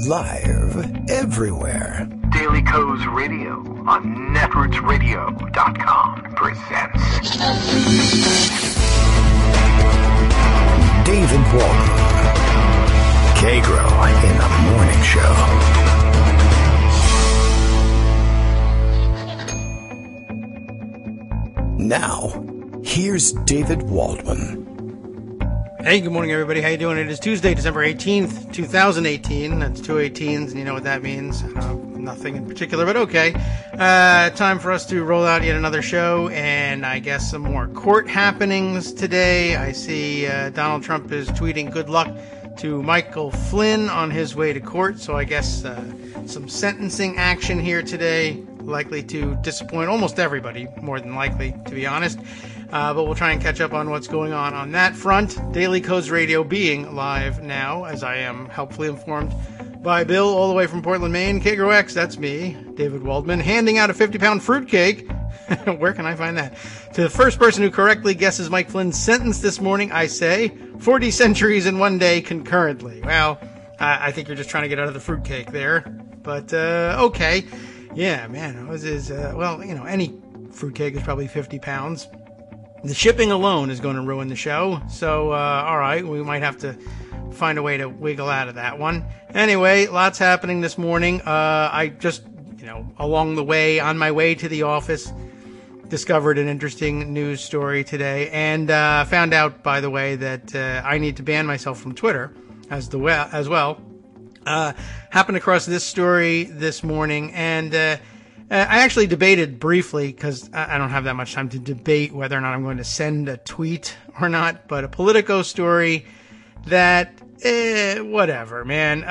Live everywhere. Daily Co's Radio on netrootsradio.com presents David Waldman. Kagro in the Morning Show. Now, here's David Waldman. Hey, good morning, everybody. How you doing? It is Tuesday, December 18th, 2018. That's two 18s, and you know what that means. Nothing in particular, but okay. Time for us to roll out yet another show, and I guess some more court happenings today. I see Donald Trump is tweeting good luck to Michael Flynn on his way to court, so I guess some sentencing action here today, likely to disappoint almost everybody, more than likely, to be honest. But we'll try and catch up on what's going on that front. Daily Co's Radio being live now, as I am helpfully informed by Bill, all the way from Portland, Maine. Kagro X, that's me, David Waldman, handing out a 50-pound fruitcake. Where can I find that? To the first person who correctly guesses Mike Flynn's sentence this morning, I say 40 centuries in one day concurrently. Well, I think you're just trying to get out of the fruitcake there. But, okay. Yeah, man, any fruitcake is probably 50 pounds. The shipping alone is going to ruin the show. So, all right, we might have to find a way to wiggle out of that one. Anyway, lots happening this morning. I just, along the way, on my way to the office, discovered an interesting news story today, and found out, by the way, that I need to ban myself from Twitter as well. Happened across this story this morning, and I actually debated briefly, because I don't have that much time to debate whether or not I'm going to send a tweet or not, but a Politico story that, whatever, man.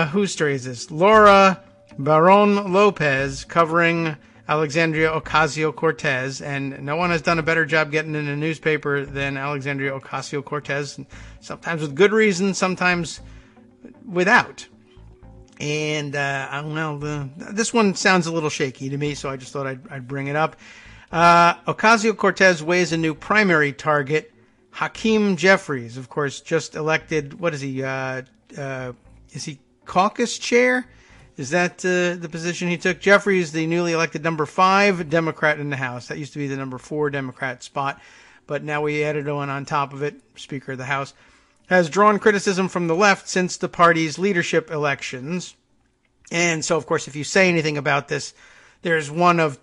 Whose story is this? Laura Barron Lopez covering Alexandria Ocasio-Cortez, and no one has done a better job getting in a newspaper than Alexandria Ocasio-Cortez, sometimes with good reason, sometimes without. And, this one sounds a little shaky to me, so I just thought I'd bring it up. Ocasio-Cortez weighs a new primary target. Hakeem Jeffries, of course, just elected, what is he, is he caucus chair? Is that the position he took? Jeffries, the newly elected number 5 Democrat in the House. That used to be the number 4 Democrat spot, but now we added one on top of it, Speaker of the House. Has drawn criticism from the left since the party's leadership elections. And so, of course, if you say anything about this, there's one of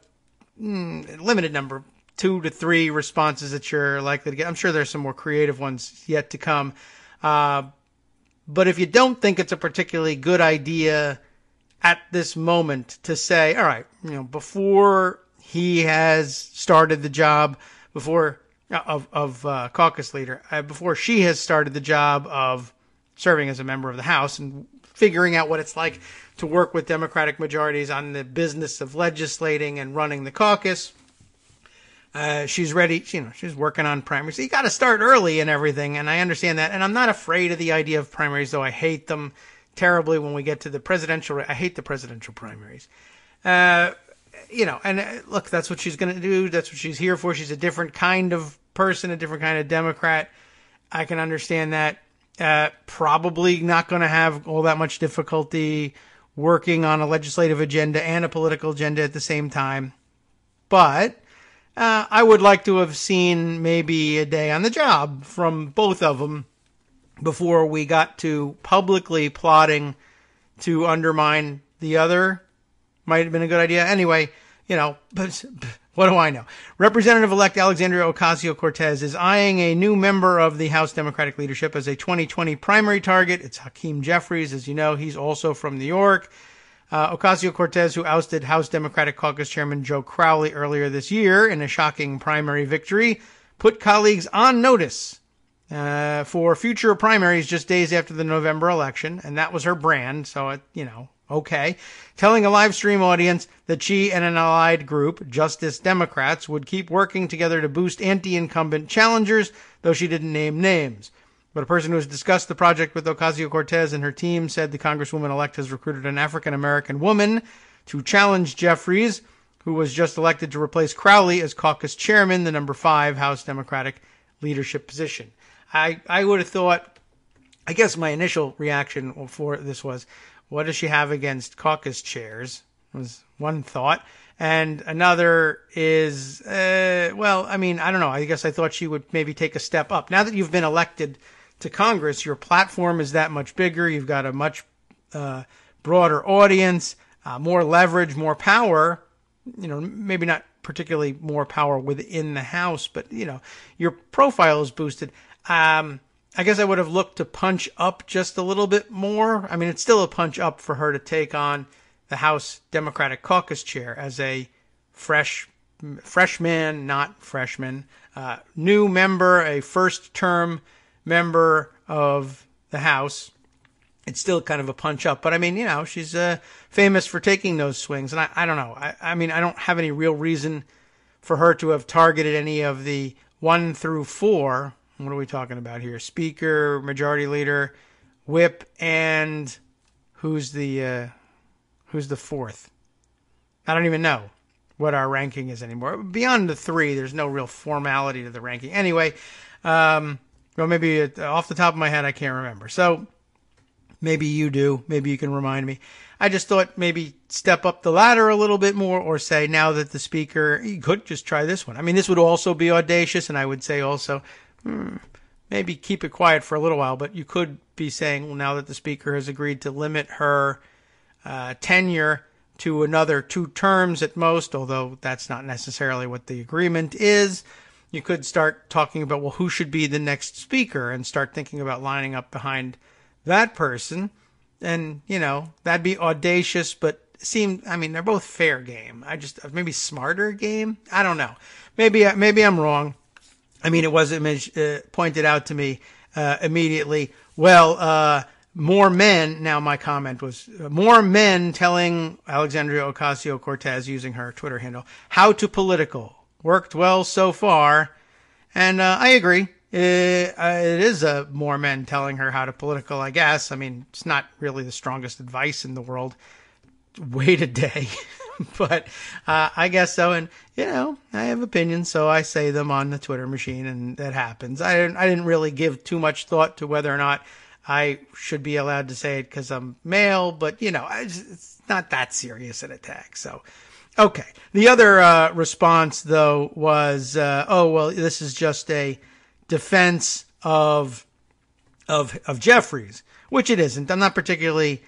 limited number, 2 to 3 responses that you're likely to get. I'm sure there's some more creative ones yet to come. But if you don't think it's a particularly good idea at this moment to say, all right, before he has started the job, of caucus leader, before she has started the job of serving as a member of the House and figuring out what it's like to work with Democratic majorities on the business of legislating and running the caucus. She's ready, she's working on primaries. So you got to start early and everything, and I understand that. And I'm not afraid of the idea of primaries, though I hate them terribly when we get to the presidential. I hate the presidential primaries. And look, that's what she's going to do. That's what she's here for. She's a different kind of person, a different kind of Democrat. I can understand that. Probably not going to have all that much difficulty working on a legislative agenda and a political agenda at the same time. But I would like to have seen maybe a day on the job from both of them before we got to publicly plotting to undermine the other. Might have been a good idea. Anyway, but what do I know? Representative-elect Alexandria Ocasio-Cortez is eyeing a new member of the House Democratic leadership as a 2020 primary target. It's Hakeem Jeffries. As you know, he's also from New York. Ocasio-Cortez, who ousted House Democratic Caucus Chairman Joe Crowley earlier this year in a shocking primary victory, put colleagues on notice for future primaries just days after the November election, and that was her brand, so, okay, telling a live stream audience that she and an allied group, Justice Democrats, would keep working together to boost anti-incumbent challengers, though she didn't name names. But a person who has discussed the project with Ocasio-Cortez and her team said the Congresswoman-elect has recruited an African-American woman to challenge Jeffries, who was just elected to replace Crowley as caucus chairman, the number 5 House Democratic leadership position. I would have thought I guess my initial reaction for this was, what does she have against caucus chairs? Was one thought. And another is, well, I mean, I don't know. I guess I thought she would maybe take a step up. Now that you've been elected to Congress, your platform is that much bigger. You've got a much broader audience, more leverage, more power. You know, maybe not particularly more power within the House, but, you know, your profile is boosted. I guess I would have looked to punch up just a little bit more. I mean, it's still a punch up for her to take on the House Democratic Caucus chair as a freshman, not freshman, new member, a first-term member of the House. It's still kind of a punch up. But, I mean, you know, she's famous for taking those swings. And I don't know. I mean, I don't have any real reason for her to have targeted any of the 1 through 4. What are we talking about here? Speaker, Majority Leader, Whip, and who's the fourth? I don't even know what our ranking is anymore. Beyond the 3, there's no real formality to the ranking. Anyway, well, maybe off the top of my head, I can't remember. So maybe you do. Maybe you can remind me. I just thought maybe step up the ladder a little bit more, or say now that the speaker, you could just try this one. I mean, this would also be audacious, and I would say also, maybe keep it quiet for a little while, but you could be saying, well, now that the speaker has agreed to limit her tenure to another 2 terms at most, although that's not necessarily what the agreement is, you could start talking about, well, who should be the next speaker, and start thinking about lining up behind that person. And, you know, that'd be audacious, but I mean, they're both fair game. Maybe smarter game? I don't know. Maybe I'm wrong. I mean, it was pointed out to me immediately, well, more men, now my comment was, more men telling Alexandria Ocasio-Cortez, using her Twitter handle, how to political. Worked well so far. And I agree. It is more men telling her how to political, I guess. I mean, it's not really the strongest advice in the world. Wait a day. But I guess so. And, you know, I have opinions, so I say them on the Twitter machine, and that happens. I didn't really give too much thought to whether or not I should be allowed to say it because I'm male, but, you know, it's not that serious an attack. So, okay. The other response, though, was, oh, well, this is just a defense of Jeffries, which it isn't. I'm not particularly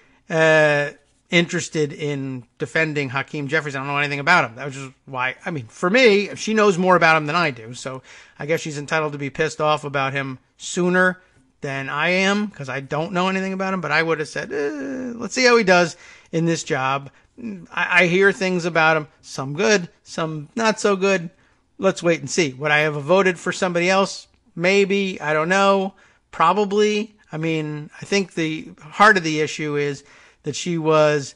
interested in defending Hakeem Jeffries. I don't know anything about him. That was just why. I mean, for me, she knows more about him than I do, so I guess she's entitled to be pissed off about him sooner than I am, because I don't know anything about him. But I would have said, let's see how he does in this job. I hear things about him, some good, some not so good. Let's wait and see. Would I have voted for somebody else? Maybe. I don't know. Probably. I mean, I think the heart of the issue is that she was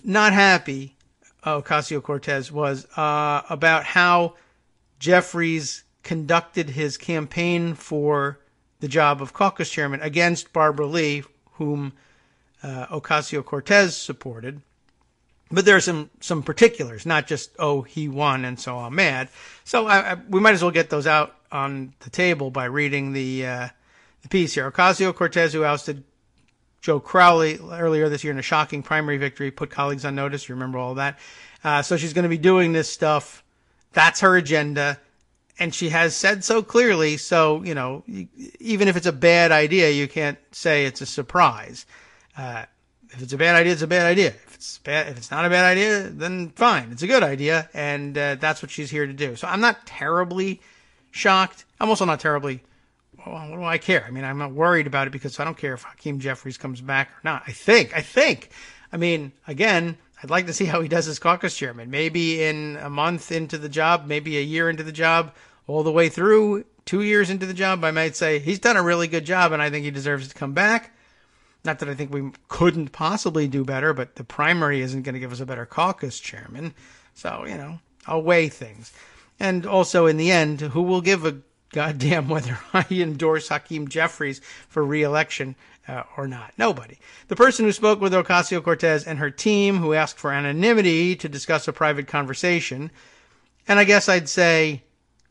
not happy, Ocasio-Cortez was, about how Jeffries conducted his campaign for the job of caucus chairman against Barbara Lee, whom Ocasio-Cortez supported. But there are some particulars, not just, oh, he won and so I'm mad. So we might as well get those out on the table by reading the piece here. Ocasio-Cortez, who ousted Joe Crowley earlier this year in a shocking primary victory, put colleagues on notice. You remember all that. So she's going to be doing this stuff. That's her agenda. And she has said so clearly. So, you know, even if it's a bad idea, you can't say it's a surprise. If it's a bad idea, it's a bad idea. If it's not a bad idea, then fine. It's a good idea. And that's what she's here to do. So I'm not terribly shocked. I'm also not terribly, well, what do I care? I mean, I'm not worried about it because I don't care if Hakeem Jeffries comes back or not. I think. I mean, again, I'd like to see how he does as caucus chairman. Maybe in a month into the job, maybe a year into the job, all the way through 2 years into the job, I might say he's done a really good job and I think he deserves to come back. Not that I think we couldn't possibly do better, but the primary isn't going to give us a better caucus chairman. So, you know, I'll weigh things. And also, in the end, who will give a goddamn whether I endorse Hakeem Jeffries for re-election or not? Nobody. The person who spoke with Ocasio-Cortez and her team, who asked for anonymity to discuss a private conversation, and I guess I'd say,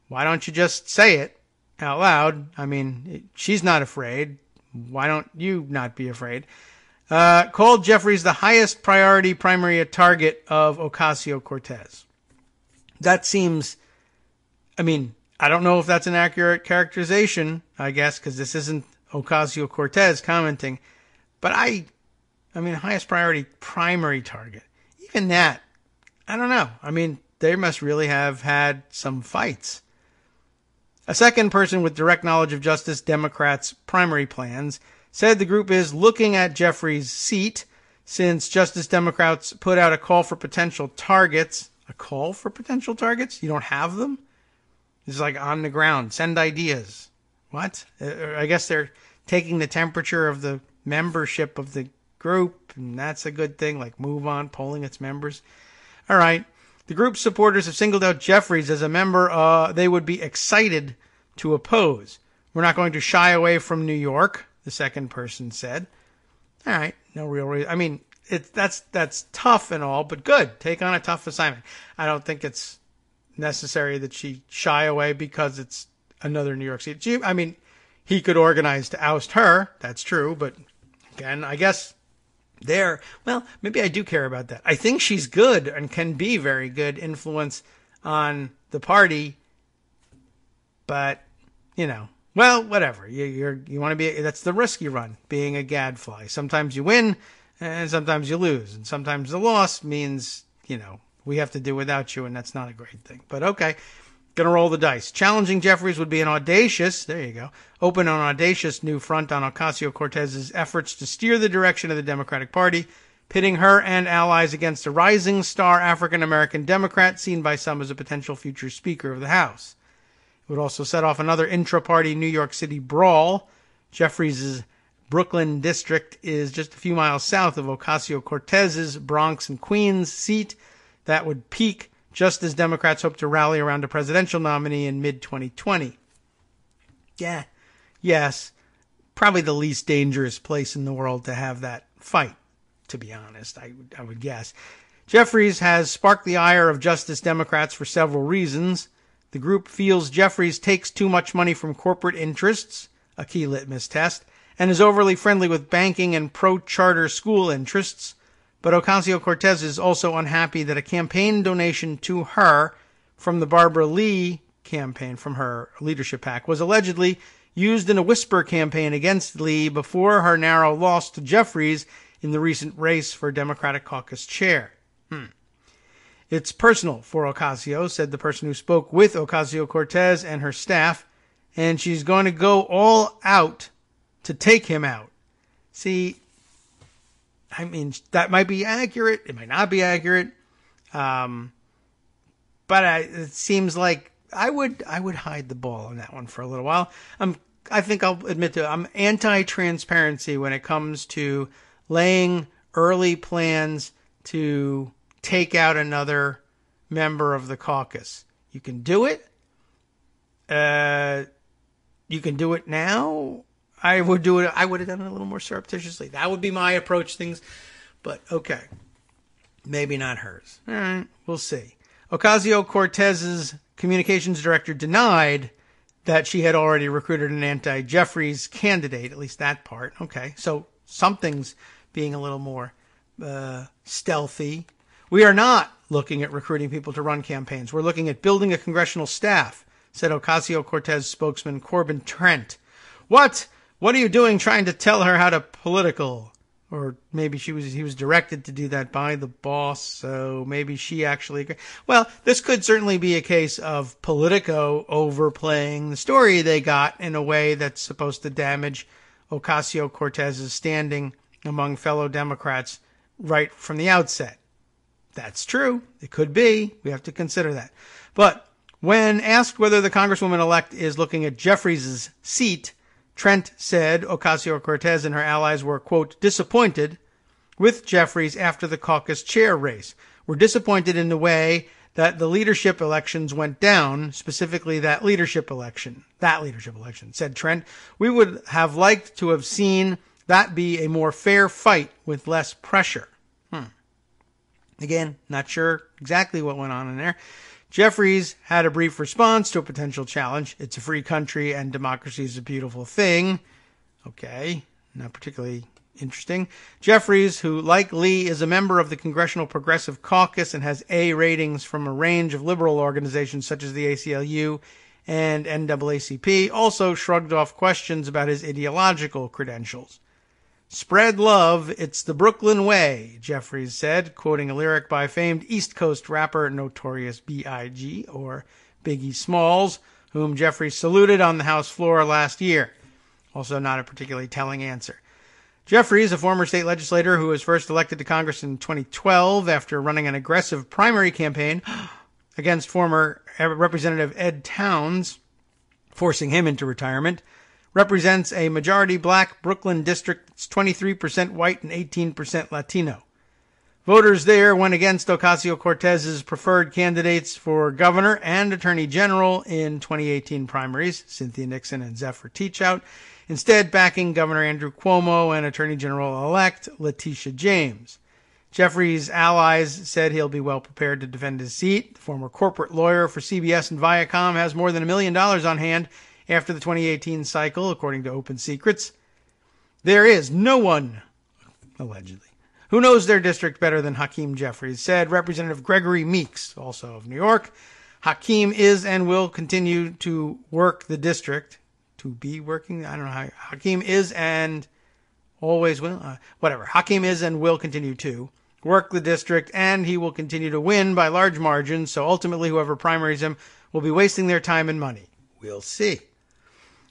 why don't you just say it out loud? I mean, she's not afraid. Why don't you not be afraid? Called Jeffries the highest priority primary target of Ocasio-Cortez. That seems, I mean, I don't know if that's an accurate characterization, I guess, because this isn't Ocasio-Cortez commenting. But I mean, highest priority primary target. Even that, I don't know. I mean, they must really have had some fights. A second person with direct knowledge of Justice Democrats' primary plans said the group is looking at Jeffries' seat since Justice Democrats put out a call for potential targets. A call for potential targets? You don't have them? It's like on the ground. Send ideas. What? I guess they're taking the temperature of the membership of the group, and that's a good thing, like Move On, polling its members. All right. The group's supporters have singled out Jeffries as a member they would be excited to oppose. We're not going to shy away from New York, the second person said. All right. No real reason. I mean, that's tough and all, but good. Take on a tough assignment. I don't think it's necessary that she shy away because it's another New York seat. I mean, he could organize to oust her. That's true. But again, I guess well, maybe I do care about that. I think she's good and can be very good influence on the party. But, well, whatever. You want to be, that's the risk you run, being a gadfly. Sometimes you win and sometimes you lose. And sometimes the loss means, we have to do without you, and that's not a great thing. But okay, gonna roll the dice. Challenging Jeffries would be open an audacious new front on Ocasio-Cortez's efforts to steer the direction of the Democratic Party, pitting her and allies against a rising star African-American Democrat seen by some as a potential future Speaker of the House. It would also set off another intra-party New York City brawl. Jeffries' Brooklyn district is just a few miles south of Ocasio-Cortez's Bronx and Queens seat. That would peak just as Democrats hope to rally around a presidential nominee in mid-2020. Yeah, yes, probably the least dangerous place in the world to have that fight, to be honest, I would guess. Jeffries has sparked the ire of Justice Democrats for several reasons. The group feels Jeffries takes too much money from corporate interests, a key litmus test, and is overly friendly with banking and pro-charter school interests. But Ocasio-Cortez is also unhappy that a campaign donation to her from the Barbara Lee campaign, from her leadership PAC, was allegedly used in a whisper campaign against Lee before her narrow loss to Jeffries in the recent race for Democratic caucus chair. It's personal for Ocasio, said the person who spoke with Ocasio-Cortez and her staff, and she's going to go all out to take him out. See, I mean, that might be accurate. It might not be accurate. But it seems like I would hide the ball on that one for a little while. I think I'll admit I'm anti-transparency when it comes to laying early plans to take out another member of the caucus. You can do it. You can do it now. I would do it. I would have done it a little more surreptitiously. That would be my approach to things. But okay, maybe not hers. All right, we'll see. Ocasio-Cortez's communications director denied that she had already recruited an anti-Jeffries candidate, at least that part. Okay, so something's being a little more stealthy. We are not looking at recruiting people to run campaigns. We're looking at building a congressional staff, said Ocasio-Cortez spokesman Corbin Trent. What? What are you doing trying to tell her how to political? Or maybe he was directed to do that by the boss, so maybe she actually... Well, this could certainly be a case of Politico overplaying the story they got in a way that's supposed to damage Ocasio-Cortez's standing among fellow Democrats right from the outset. That's true. It could be. We have to consider that. But when asked whether the Congresswoman-elect is looking at Jeffries' seat, Trent said Ocasio-Cortez and her allies were, quote, disappointed with Jeffries after the caucus chair race. We're disappointed in the way that the leadership elections went down, specifically that leadership election, said Trent. We would have liked to have seen that be a more fair fight with less pressure. Again, not sure exactly what went on in there. Jeffries had a brief response to a potential challenge. It's a free country and democracy is a beautiful thing. Okay, not particularly interesting. Jeffries, who, like Lee, is a member of the Congressional Progressive Caucus and has A ratings from a range of liberal organizations such as the ACLU and NAACP, also shrugged off questions about his ideological credentials. "Spread love, it's the Brooklyn way," Jeffries said, quoting a lyric by famed East Coast rapper Notorious B.I.G., or Biggie Smalls, whom Jeffries saluted on the House floor last year. Also not a particularly telling answer. Jeffries, a former state legislator who was first elected to Congress in 2012 after running an aggressive primary campaign against former Representative Ed Towns, forcing him into retirement, represents a majority black Brooklyn district that's 23% white and 18% Latino. Voters there went against Ocasio-Cortez's preferred candidates for governor and attorney general in 2018 primaries, Cynthia Nixon and Zephyr Teachout, instead backing Governor Andrew Cuomo and Attorney General-elect Letitia James. Jeffries' allies said he'll be well prepared to defend his seat. The former corporate lawyer for CBS and Viacom has more than $1 million on hand after the 2018 cycle, according to Open Secrets. There is no one, allegedly, who knows their district better than Hakeem Jeffries, said Representative Gregory Meeks, also of New York. Hakeem is and will continue to work the district. To be working? I don't know how. Hakeem is and always will. Whatever. Hakeem is and will continue to work the district, and he will continue to win by large margins, so ultimately whoever primaries him will be wasting their time and money. We'll see.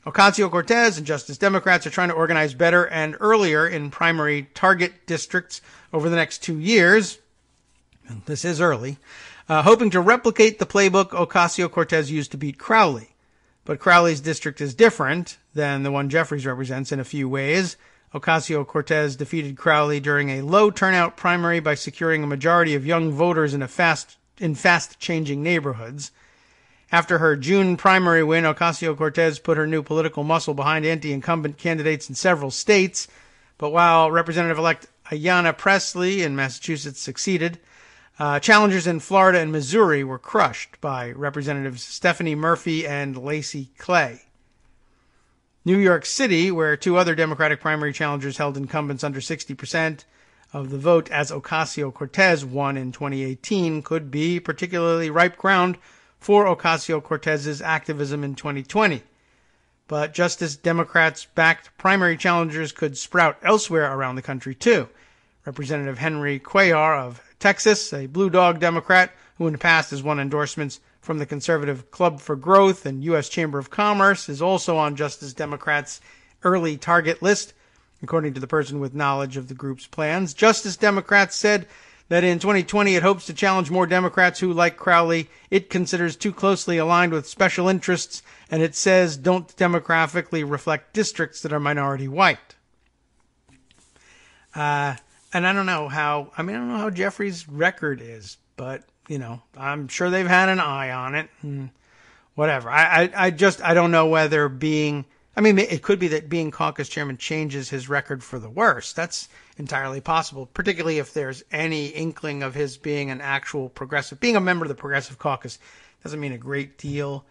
Ocasio-Cortez and Justice Democrats are trying to organize better and earlier in primary target districts over the next 2 years. This is early. Hoping to replicate the playbook Ocasio-Cortez used to beat Crowley. But Crowley's district is different than the one Jeffries represents in a few ways. Ocasio-Cortez defeated Crowley during a low turnout primary by securing a majority of young voters in fast-changing neighborhoods. After her June primary win, Ocasio-Cortez put her new political muscle behind anti-incumbent candidates in several states. But while Representative-elect Ayanna Pressley in Massachusetts succeeded, challengers in Florida and Missouri were crushed by Representatives Stephanie Murphy and Lacey Clay. New York City, where two other Democratic primary challengers held incumbents under 60% of the vote as Ocasio-Cortez won in 2018, could be particularly ripe ground for Ocasio-Cortez's activism in 2020. But just as Democrats-backed primary challengers could sprout elsewhere around the country, too. Representative Henry Cuellar of Texas, a Blue Dog Democrat who in the past has won endorsements from the conservative Club for Growth and U.S. Chamber of Commerce, is also on Justice Democrats' early target list, according to the person with knowledge of the group's plans. Justice Democrats said that in 2020 it hopes to challenge more Democrats who, like Crowley, it considers too closely aligned with special interests, and it says don't demographically reflect districts that are minority white. And I don't know how Jeffries' record is, but, I'm sure they've had an eye on it. Whatever. I don't know whether it could be that being caucus chairman changes his record for the worse. That's entirely possible, particularly if there's any inkling of his being an actual progressive. Being a member of the Progressive Caucus doesn't mean a great deal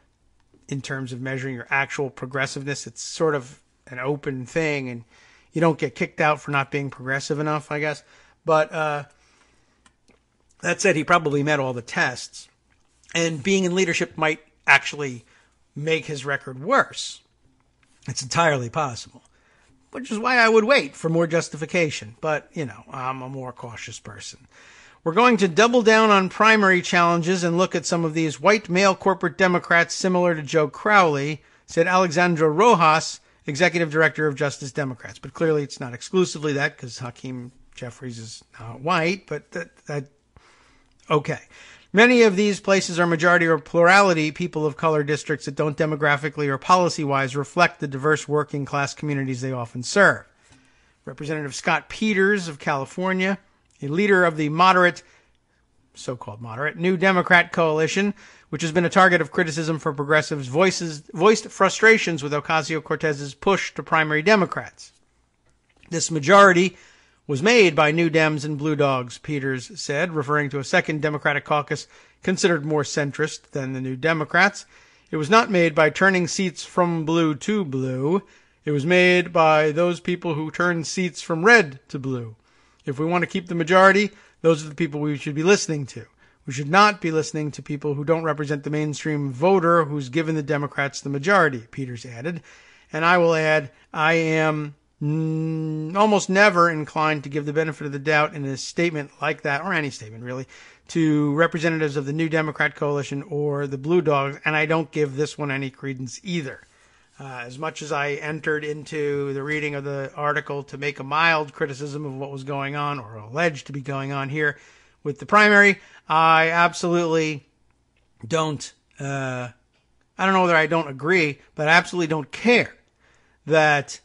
in terms of measuring your actual progressiveness. It's sort of an open thing, and you don't get kicked out for not being progressive enough, I guess. But that said, he probably met all the tests. And being in leadership might actually make his record worse. It's entirely possible. Which is why I would wait for more justification. But, I'm a more cautious person. We're going to double down on primary challenges and look at some of these white male corporate Democrats similar to Joe Crowley, said Alexandra Rojas, executive director of Justice Democrats. But clearly it's not exclusively that, because Hakeem Jeffries is not white, but okay. Many of these places are majority or plurality people of color districts that don't demographically or policy-wise reflect the diverse working class communities they often serve. Representative Scott Peters of California, a leader of the so-called moderate, New Democrat Coalition, which has been a target of criticism for progressives, voiced frustrations with Ocasio-Cortez's push to primary Democrats. This majority was made by New Dems and Blue Dogs, Peters said, referring to a second Democratic caucus considered more centrist than the New Democrats. It was not made by turning seats from blue to blue. It was made by those people who turned seats from red to blue. If we want to keep the majority, those are the people we should be listening to. We should not be listening to people who don't represent the mainstream voter who's given the Democrats the majority, Peters added. And I will add, I am almost never inclined to give the benefit of the doubt in a statement like that, or any statement really, to representatives of the New Democrat Coalition or the Blue Dogs, and I don't give this one any credence either. As much as I entered into the reading of the article to make a mild criticism of what was going on, or alleged to be going on here with the primary, I absolutely don't, I don't know whether I don't agree, but I absolutely don't care that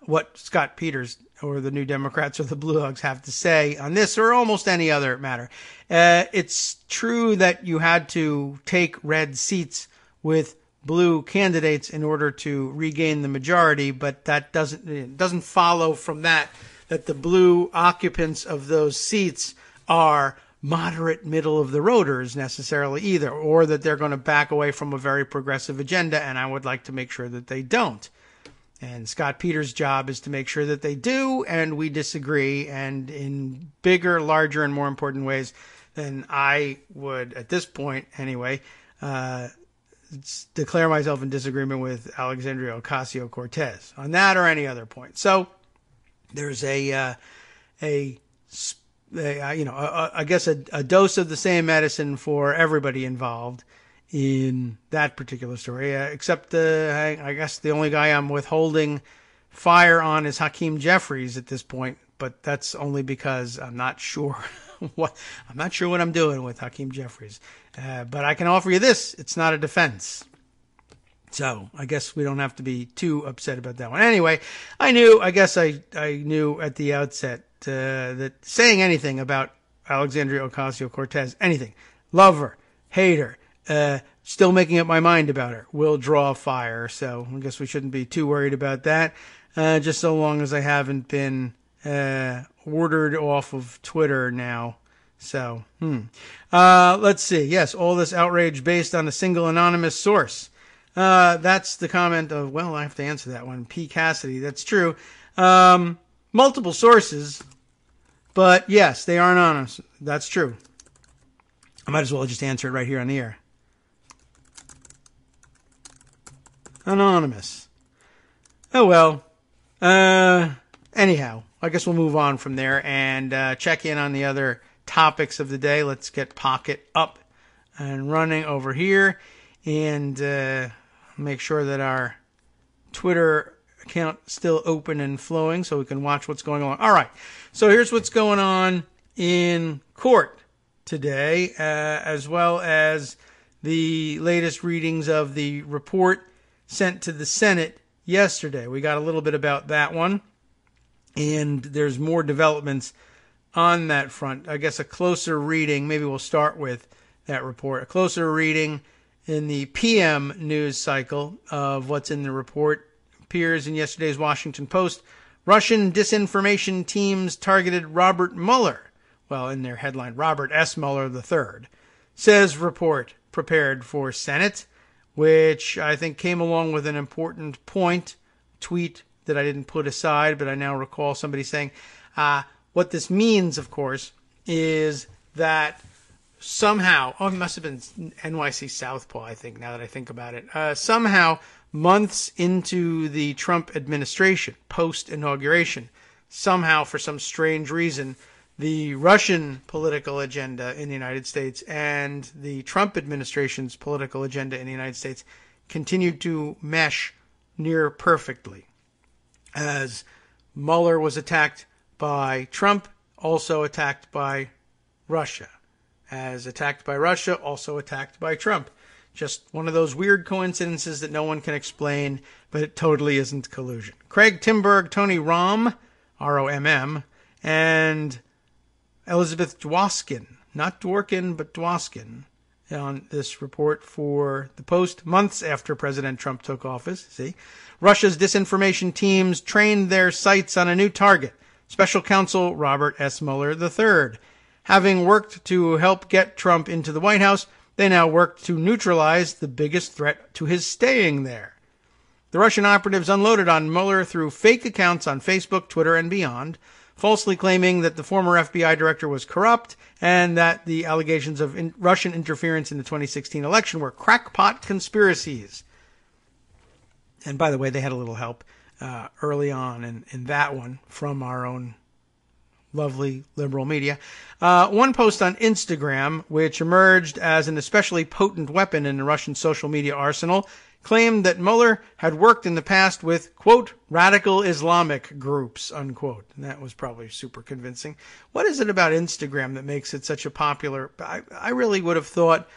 what Scott Peters or the New Democrats or the Blue Dogs have to say on this or almost any other matter. It's true that you had to take red seats with blue candidates in order to regain the majority, but that doesn't follow from that the blue occupants of those seats are moderate middle of the roaders necessarily either, or that they're going to back away from a very progressive agenda, and I would like to make sure that they don't. And Scott Peters' job is to make sure that they do, and we disagree, and in bigger, larger, and more important ways than I would, at this point anyway, declare myself in disagreement with Alexandria Ocasio-Cortez on that or any other point. So there's I guess a dose of the same medicine for everybody involved in that particular story, except I guess the only guy I'm withholding fire on is Hakeem Jeffries at this point, but that's only because I'm not sure what I'm doing with Hakeem Jeffries. But I can offer you this: it's not a defense. So I guess we don't have to be too upset about that one. Anyway, I knew at the outset that saying anything about Alexandria Ocasio-Cortez, anything, love her, hate her, still making up my mind about her, will draw fire. So I guess we shouldn't be too worried about that, just so long as I haven't been ordered off of Twitter now. So, let's see. Yes, all this outrage based on a single anonymous source. That's the comment of, well, I have to answer that one. P. Cassidy, that's true. Multiple sources, but yes, they are anonymous. That's true. I might as well just answer it right here on the air. Anonymous. Oh, well. Anyhow, I guess we'll move on from there and check in on the other topics of the day. Let's get Pocket up and running over here and make sure that our Twitter account is still open and flowing so we can watch what's going on. All right, so here's what's going on in court today, as well as the latest readings of the report sent to the Senate yesterday. We got a little bit about that one, and there's more developments on that front. I guess a closer reading, maybe we'll start with that report, a closer reading in the PM news cycle of what's in the report appears in yesterday's Washington Post. Russian disinformation teams targeted Robert Mueller. Well, in their headline, Robert S. Mueller III, says report prepared for Senate, which I think came along with an important tweet that I didn't put aside, but I now recall somebody saying, what this means, of course, is that somehow, it must have been NYC Southpaw, I think, now that I think about it, somehow months into the Trump administration, post-inauguration, somehow, for some strange reason, the Russian political agenda in the United States and the Trump administration's political agenda in the United States continued to mesh near perfectly. As Mueller was attacked by Trump, also attacked by Russia. As attacked by Russia, also attacked by Trump. Just one of those weird coincidences that no one can explain, but it totally isn't collusion. Craig Timberg, Tony Romm, R-O-M-M, and Elizabeth Dwoskin, not Dworkin, but Dwoskin, on this report for the Post months after President Trump took office. See, Russia's disinformation teams trained their sights on a new target, Special Counsel Robert S. Mueller III. Having worked to help get Trump into the White House, they now work to neutralize the biggest threat to his staying there. The Russian operatives unloaded on Mueller through fake accounts on Facebook, Twitter, and beyond, falsely claiming that the former FBI director was corrupt and that the allegations of Russian interference in the 2016 election were crackpot conspiracies. And by the way, they had a little help early on in that one from our own lovely liberal media. One post on Instagram, which emerged as an especially potent weapon in the Russian social media arsenal, claimed that Mueller had worked in the past with, quote, radical Islamic groups, unquote. And that was probably super convincing. What is it about Instagram that makes it such a popular... I really would have thought,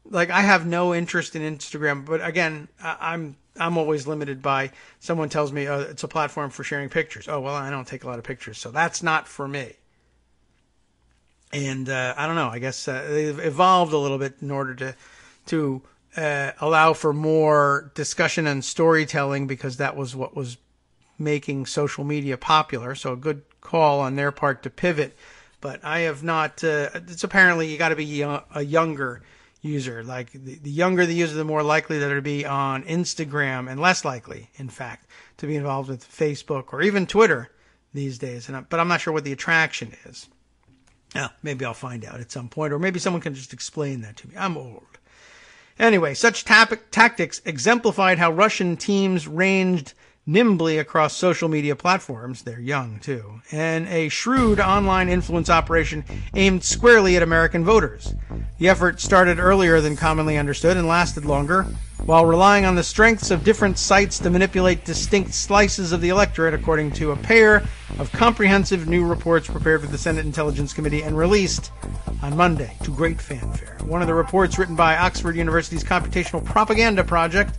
like, I have no interest in Instagram, but again, I'm always limited by someone tells me, oh, it's a platform for sharing pictures. Oh, well, I don't take a lot of pictures, so that's not for me. And I don't know, I guess they've evolved a little bit in order to allow for more discussion and storytelling, because that was what was making social media popular. So a good call on their part to pivot. But I have not, it's apparently you got to be a younger user. Like the younger the user, the more likely that it'll be on Instagram, and less likely, in fact, to be involved with Facebook or even Twitter these days. But I'm not sure what the attraction is. Now, maybe I'll find out at some point, or maybe someone can just explain that to me. I'm old. Anyway, such tactics exemplified how Russian teams ranged nimbly across social media platforms, they're young too, and a shrewd online influence operation aimed squarely at American voters. The effort started earlier than commonly understood and lasted longer, while relying on the strengths of different sites to manipulate distinct slices of the electorate, according to a pair of comprehensive new reports prepared for the Senate Intelligence Committee and released on Monday to great fanfare. One of the reports, written by Oxford University's Computational Propaganda Project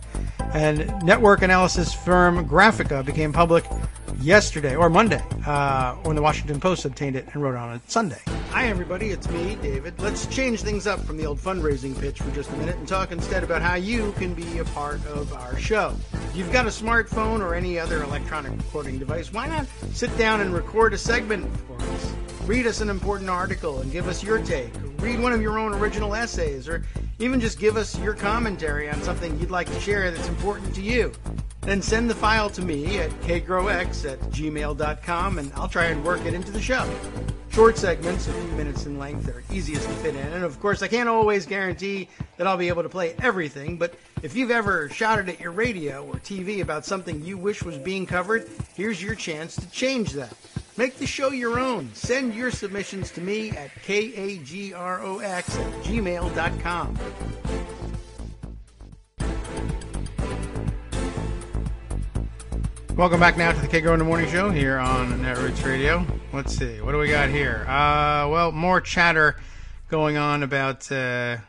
and network analysis firm Graphica, became public yesterday, or Monday, when the Washington Post obtained it and wrote on it Sunday. Hi, everybody. It's me, David. Let's change things up from the old fundraising pitch for just a minute and talk instead about how you can be a part of our show. If you've got a smartphone or any other electronic recording device, why not sit down and record a segment for us? Read us an important article and give us your take. Read one of your own original essays, or even just give us your commentary on something you'd like to share that's important to you. Then send the file to me at kagrox@gmail.com, and I'll try and work it into the show. Short segments, a few minutes in length, are easiest to fit in. And of course, I can't always guarantee that I'll be able to play everything, but if you've ever shouted at your radio or TV about something you wish was being covered, here's your chance to change that. Make the show your own. Send your submissions to me at kagrox@gmail.com. Welcome back now to the Kagro in the Morning Show here on Netroots Radio. Let's see, what do we got here? Well, more chatter going on about the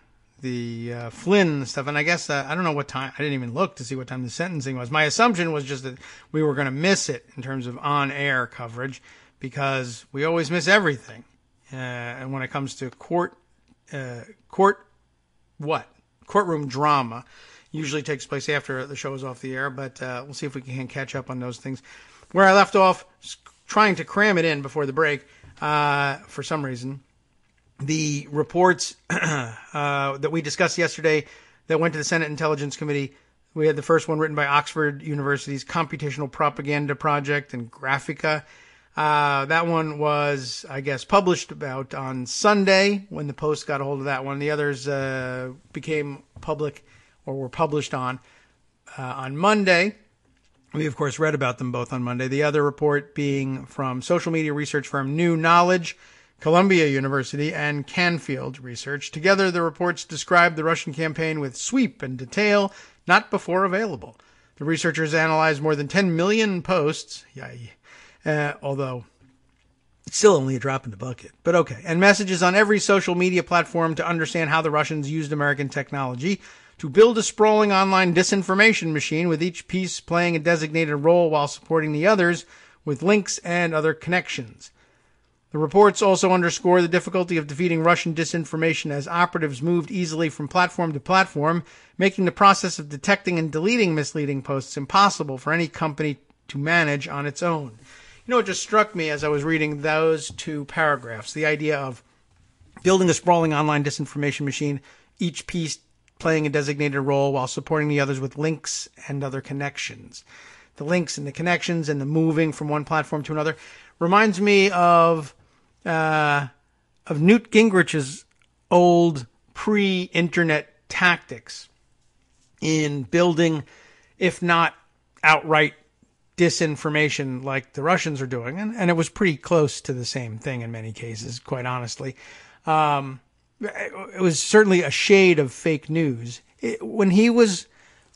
Flynn stuff, and I guess I don't know what time. I didn't even look to see what time the sentencing was. My assumption was just that we were going to miss it in terms of on-air coverage, because we always miss everything. And when it comes to courtroom drama, usually takes place after the show is off the air, but we'll see if we can catch up on those things. Where I left off, trying to cram it in before the break, for some reason, the reports that we discussed yesterday that went to the Senate Intelligence Committee, we had the first one written by Oxford University's Computational Propaganda Project and Graphica. That one was, I guess, published about on Sunday when the Post got a hold of that one. The others became public, or were published on Monday. We, of course, read about them both on Monday. The other report being from social media research firm New Knowledge, Columbia University, and Canfield Research. Together, the reports describe the Russian campaign with sweep and detail not before available. The researchers analyzed more than 10 million posts, although it's still only a drop in the bucket, but okay, and messages on every social media platform to understand how the Russians used American technology to build a sprawling online disinformation machine, with each piece playing a designated role while supporting the others with links and other connections. The reports also underscore the difficulty of defeating Russian disinformation, as operatives moved easily from platform to platform, making the process of detecting and deleting misleading posts impossible for any company to manage on its own. You know, it just struck me as I was reading those two paragraphs, the idea of building a sprawling online disinformation machine, each piece playing a designated role while supporting the others with links and other connections. The links and the connections and the moving from one platform to another reminds me of Newt Gingrich's old pre-internet tactics in building, if not outright disinformation like the Russians are doing. And it was pretty close to the same thing in many cases, quite honestly. It was certainly a shade of fake news. When he was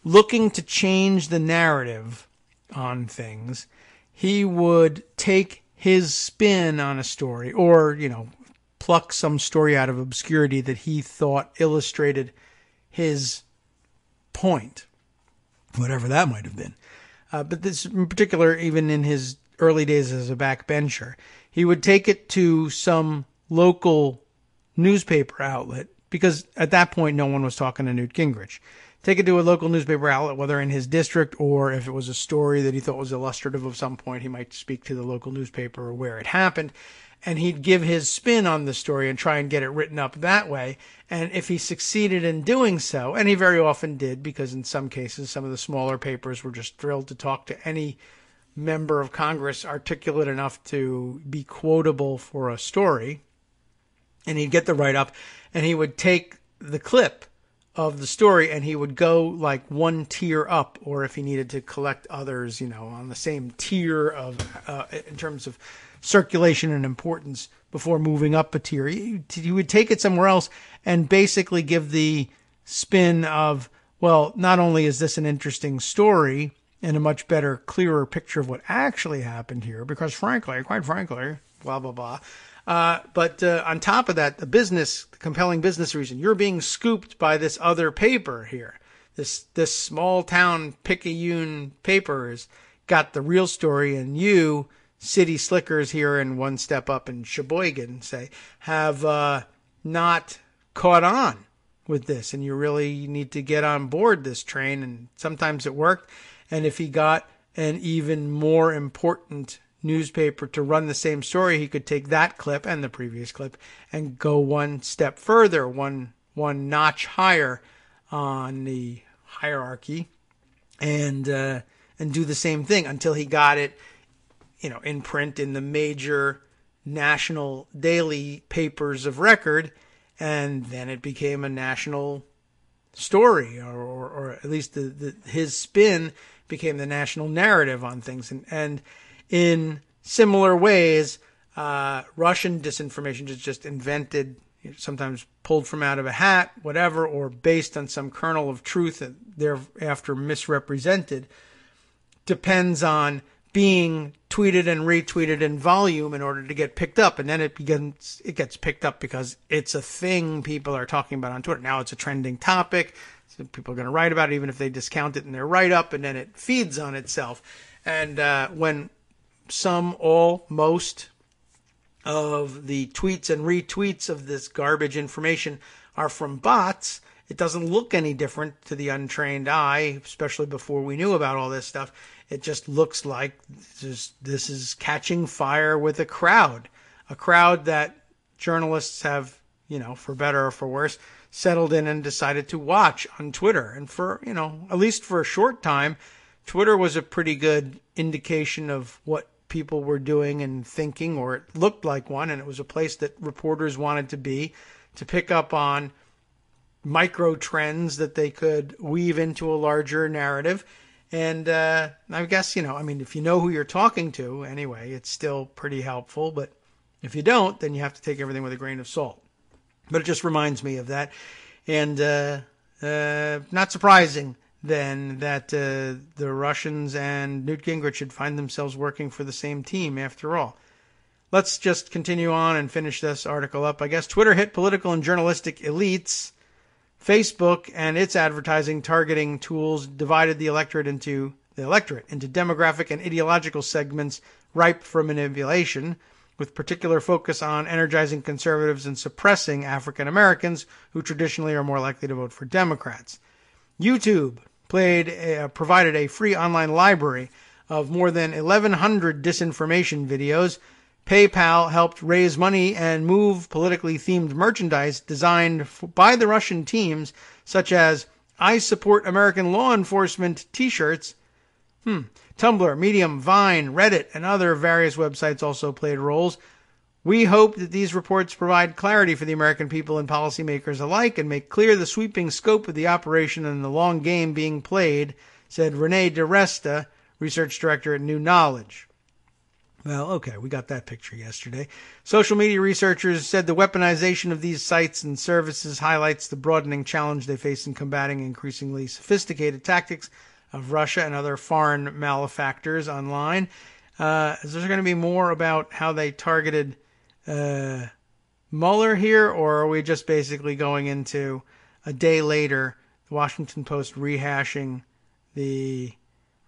looking to change the narrative on things, he would take his spin on a story or, pluck some story out of obscurity that he thought illustrated his point, whatever that might have been. But this in particular, even in his early days as a backbencher, he would take it to some local newspaper outlet, because at that point no one was talking to Newt Gingrich. Take it to a local newspaper outlet, whether in his district or if it was a story that he thought was illustrative of some point, he might speak to the local newspaper or where it happened, and he'd give his spin on the story and try and get it written up that way. And if he succeeded in doing so, and he very often did, because in some cases some of the smaller papers were just thrilled to talk to any member of Congress articulate enough to be quotable for a story, and he'd get the write-up, and he would take the clip of the story and he would go like one tier up, or if he needed to collect others, on the same tier of in terms of circulation and importance before moving up a tier. He would take it somewhere else and basically give the spin of, well, not only is this an interesting story and a much better, clearer picture of what actually happened here, because quite frankly, blah, blah, blah. But on top of that, the compelling business reason, you're being scooped by this other paper here. This small town Picayune paper has got the real story, and you, city slickers here in One Step Up in Sheboygan, say, have not caught on with this, and you really need to get on board this train. And sometimes it worked. And if he got an even more important newspaper to run the same story, he could take that clip and the previous clip and go one step further, one notch higher on the hierarchy, and do the same thing until he got it, in print in the major national daily papers of record, and then it became a national story, or at least his spin became the national narrative on things. And in similar ways, Russian disinformation is just invented, sometimes pulled from out of a hat, whatever, or based on some kernel of truth and thereafter misrepresented, depends on being tweeted and retweeted in volume in order to get picked up. And then it gets picked up because it's a thing people are talking about on Twitter. Now it's a trending topic. So people are going to write about it, even if they discount it in their write-up, and then it feeds on itself. And when most of the tweets and retweets of this garbage information are from bots, it doesn't look any different to the untrained eye, especially before we knew about all this stuff. It just looks like this is catching fire with a crowd that journalists have, for better or for worse, settled in and decided to watch on Twitter. And for, at least for a short time, Twitter was a pretty good indication of what people were doing and thinking, or it looked like one, and it was a place that reporters wanted to be, to pick up on micro trends that they could weave into a larger narrative. And I guess, if you know who you're talking to anyway, it's still pretty helpful. But if you don't, then you have to take everything with a grain of salt. But it just reminds me of that. And not surprising then that the Russians and Newt Gingrich should find themselves working for the same team after all. Let's just continue on and finish this article up. I guess Twitter hit political and journalistic elites. Facebook and its advertising targeting tools divided the electorate into demographic and ideological segments ripe for manipulation, with particular focus on energizing conservatives and suppressing African Americans, who traditionally are more likely to vote for Democrats. YouTube provided a free online library of more than 1,100 disinformation videos. PayPal helped raise money and move politically themed merchandise designed by the Russian teams such as I Support American Law Enforcement t-shirts. Tumblr, Medium, Vine, Reddit, and other various websites also played roles. We hope that these reports provide clarity for the American people and policymakers alike and make clear the sweeping scope of the operation and the long game being played, said Renee DeResta, research director at New Knowledge. Well, okay, we got that picture yesterday. Social media researchers said the weaponization of these sites and services highlights the broadening challenge they face in combating increasingly sophisticated tactics of Russia and other foreign malefactors online. Is there going to be more about how they targeted Mueller here, or are we just basically going into a day later, the Washington Post rehashing the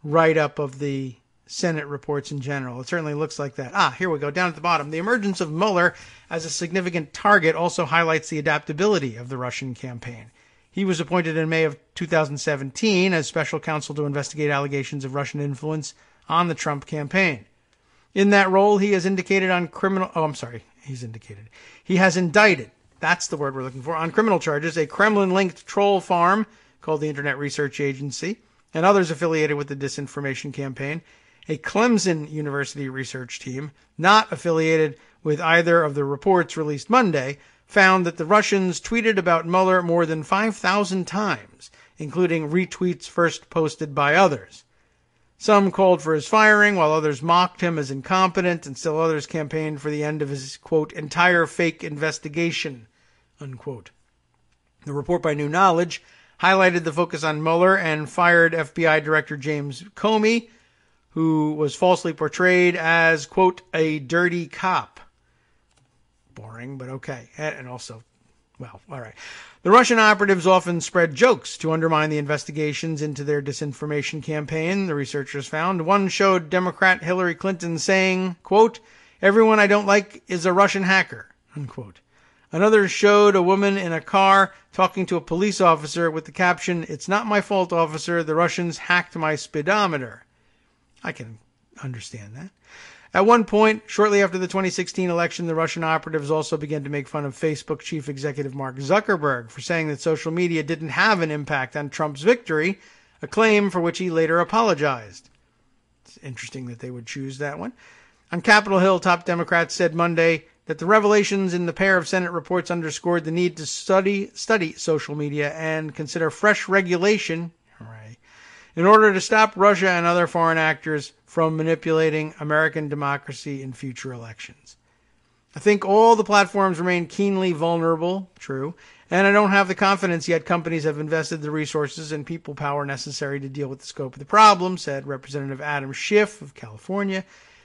write-up of the Senate reports in general? It certainly looks like that. Here we go, down at the bottom. The emergence of Mueller as a significant target also highlights the adaptability of the Russian campaign. He was appointed in May of 2017 as special counsel to investigate allegations of Russian influence on the Trump campaign. In that role, he has indicated on He has indicted, that's the word we're looking for, on criminal charges, a Kremlin-linked troll farm called the Internet Research Agency, and others affiliated with the disinformation campaign, a Clemson University research team, not affiliated with either of the reports released Monday, found that the Russians tweeted about Mueller more than 5,000 times, including retweets first posted by others. Some called for his firing, while others mocked him as incompetent, and still others campaigned for the end of his, quote, entire fake investigation, unquote. The report by New Knowledge highlighted the focus on Mueller and fired FBI Director James Comey, who was falsely portrayed as, quote, a dirty cop. Boring, but okay. And also, well, all right. The Russian operatives often spread jokes to undermine the investigations into their disinformation campaign, the researchers found. One showed Democrat Hillary Clinton saying, quote, everyone I don't like is a Russian hacker, unquote. Another showed a woman in a car talking to a police officer with the caption, it's not my fault, officer, the Russians hacked my speedometer. I can understand that. At one point, shortly after the 2016 election, the Russian operatives also began to make fun of Facebook chief executive Mark Zuckerberg for saying that social media didn't have an impact on Trump's victory, a claim for which he later apologized. It's interesting that they would choose that one. On Capitol Hill, top Democrats said Monday that the revelations in the pair of Senate reports underscored the need to study social media and consider fresh regulation in order to stop Russia and other foreign actors from manipulating American democracy in future elections. I think all the platforms remain keenly vulnerable, true, and I don't have the confidence yet companies have invested the resources and people power necessary to deal with the scope of the problem, said Representative Adam Schiff of California,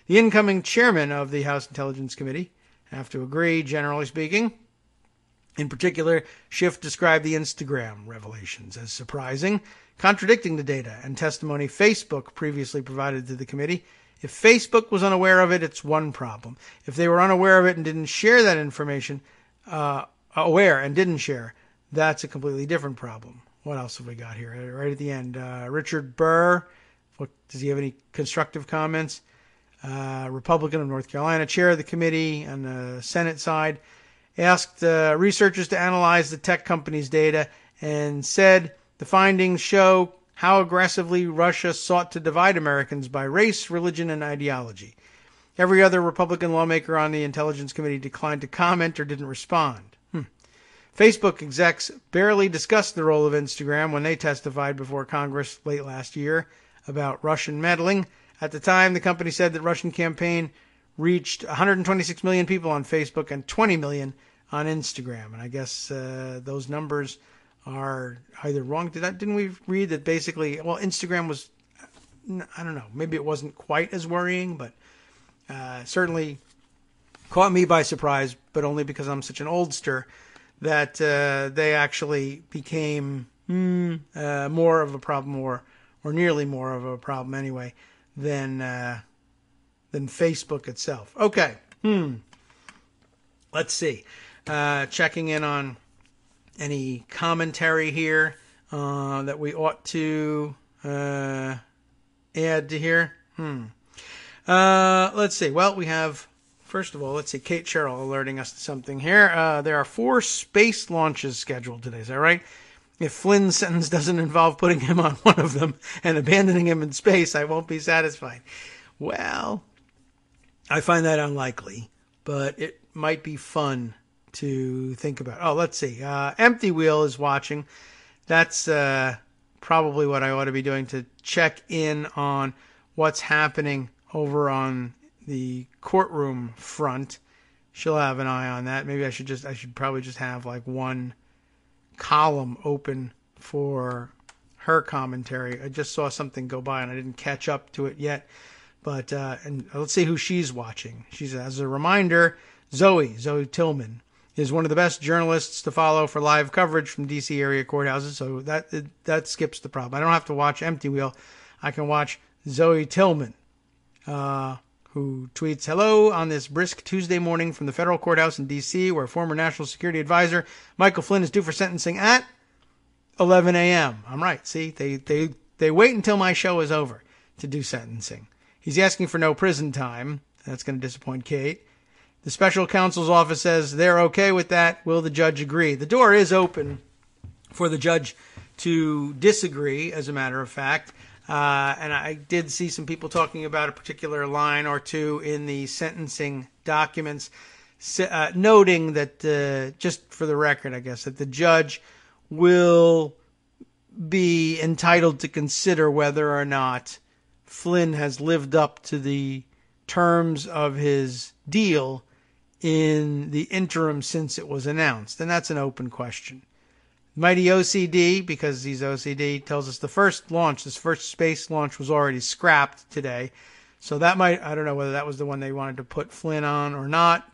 the incoming chairman of the House Intelligence Committee. I have to agree, generally speaking. In particular, Schiff described the Instagram revelations as surprising, contradicting the data and testimony Facebook previously provided to the committee. If Facebook was unaware of it, it's one problem. If they were unaware of it and didn't share that information, that's a completely different problem. What else have we got here? Right at the end, Richard Burr, does he have any constructive comments? Republican of North Carolina, chair of the committee on the Senate side, asked researchers to analyze the tech company's data and said the findings show how aggressively Russia sought to divide Americans by race, religion, and ideology. Every other Republican lawmaker on the Intelligence Committee declined to comment or didn't respond. Facebook execs barely discussed the role of Instagram when they testified before Congress late last year about Russian meddling. At the time, the company said that Russian campaign reached 126 million people on Facebook and 20 million on Instagram. And I guess those numbers are either wrong. Didn't we read that basically, well, Instagram was, I don't know, maybe it wasn't quite as worrying, but certainly caught me by surprise, but only because I'm such an oldster, that they actually became more of a problem, or nearly more of a problem anyway, than Facebook itself. Okay. Let's see. Checking in on any commentary here that we ought to add to here. Let's see. Well, we have, first of all, let's see, Kate Sherrill alerting us to something here. There are 4 space launches scheduled today. Is that right? if Flynn's sentence doesn't involve putting him on one of them and abandoning him in space, I won't be satisfied. Well, I find that unlikely, but it might be fun to think about. Oh, let's see. Empty Wheel is watching. That's probably what I ought to be doing to check in on what's happening over on the courtroom front. She'll have an eye on that. Maybe I should probably just have like one column open for her commentary. I just saw something go by and I didn't catch up to it yet. But and let's see who she's watching. She's, as a reminder, Zoe Tillman is one of the best journalists to follow for live coverage from D.C. area courthouses. So that skips the problem. I don't have to watch Empty Wheel. I can watch Zoe Tillman, who tweets, "Hello on this brisk Tuesday morning from the federal courthouse in D.C., where former National Security Advisor Michael Flynn is due for sentencing at 11 a.m. I'm right. See, they wait until my show is over to do sentencing. He's asking for no prison time. That's going to disappoint Kate. The special counsel's office says they're okay with that. Will the judge agree? The door is open for the judge to disagree, as a matter of fact. And I did see some people talking about a particular line or two in the sentencing documents, noting that, just for the record, I guess, that the judge will be entitled to consider whether or not Flynn has lived up to the terms of his deal in the interim since it was announced. And that's an open question. Mighty OCD, because he's OCD, tells us this first space launch was already scrapped today. So that I don't know whether that was the one they wanted to put Flynn on or not,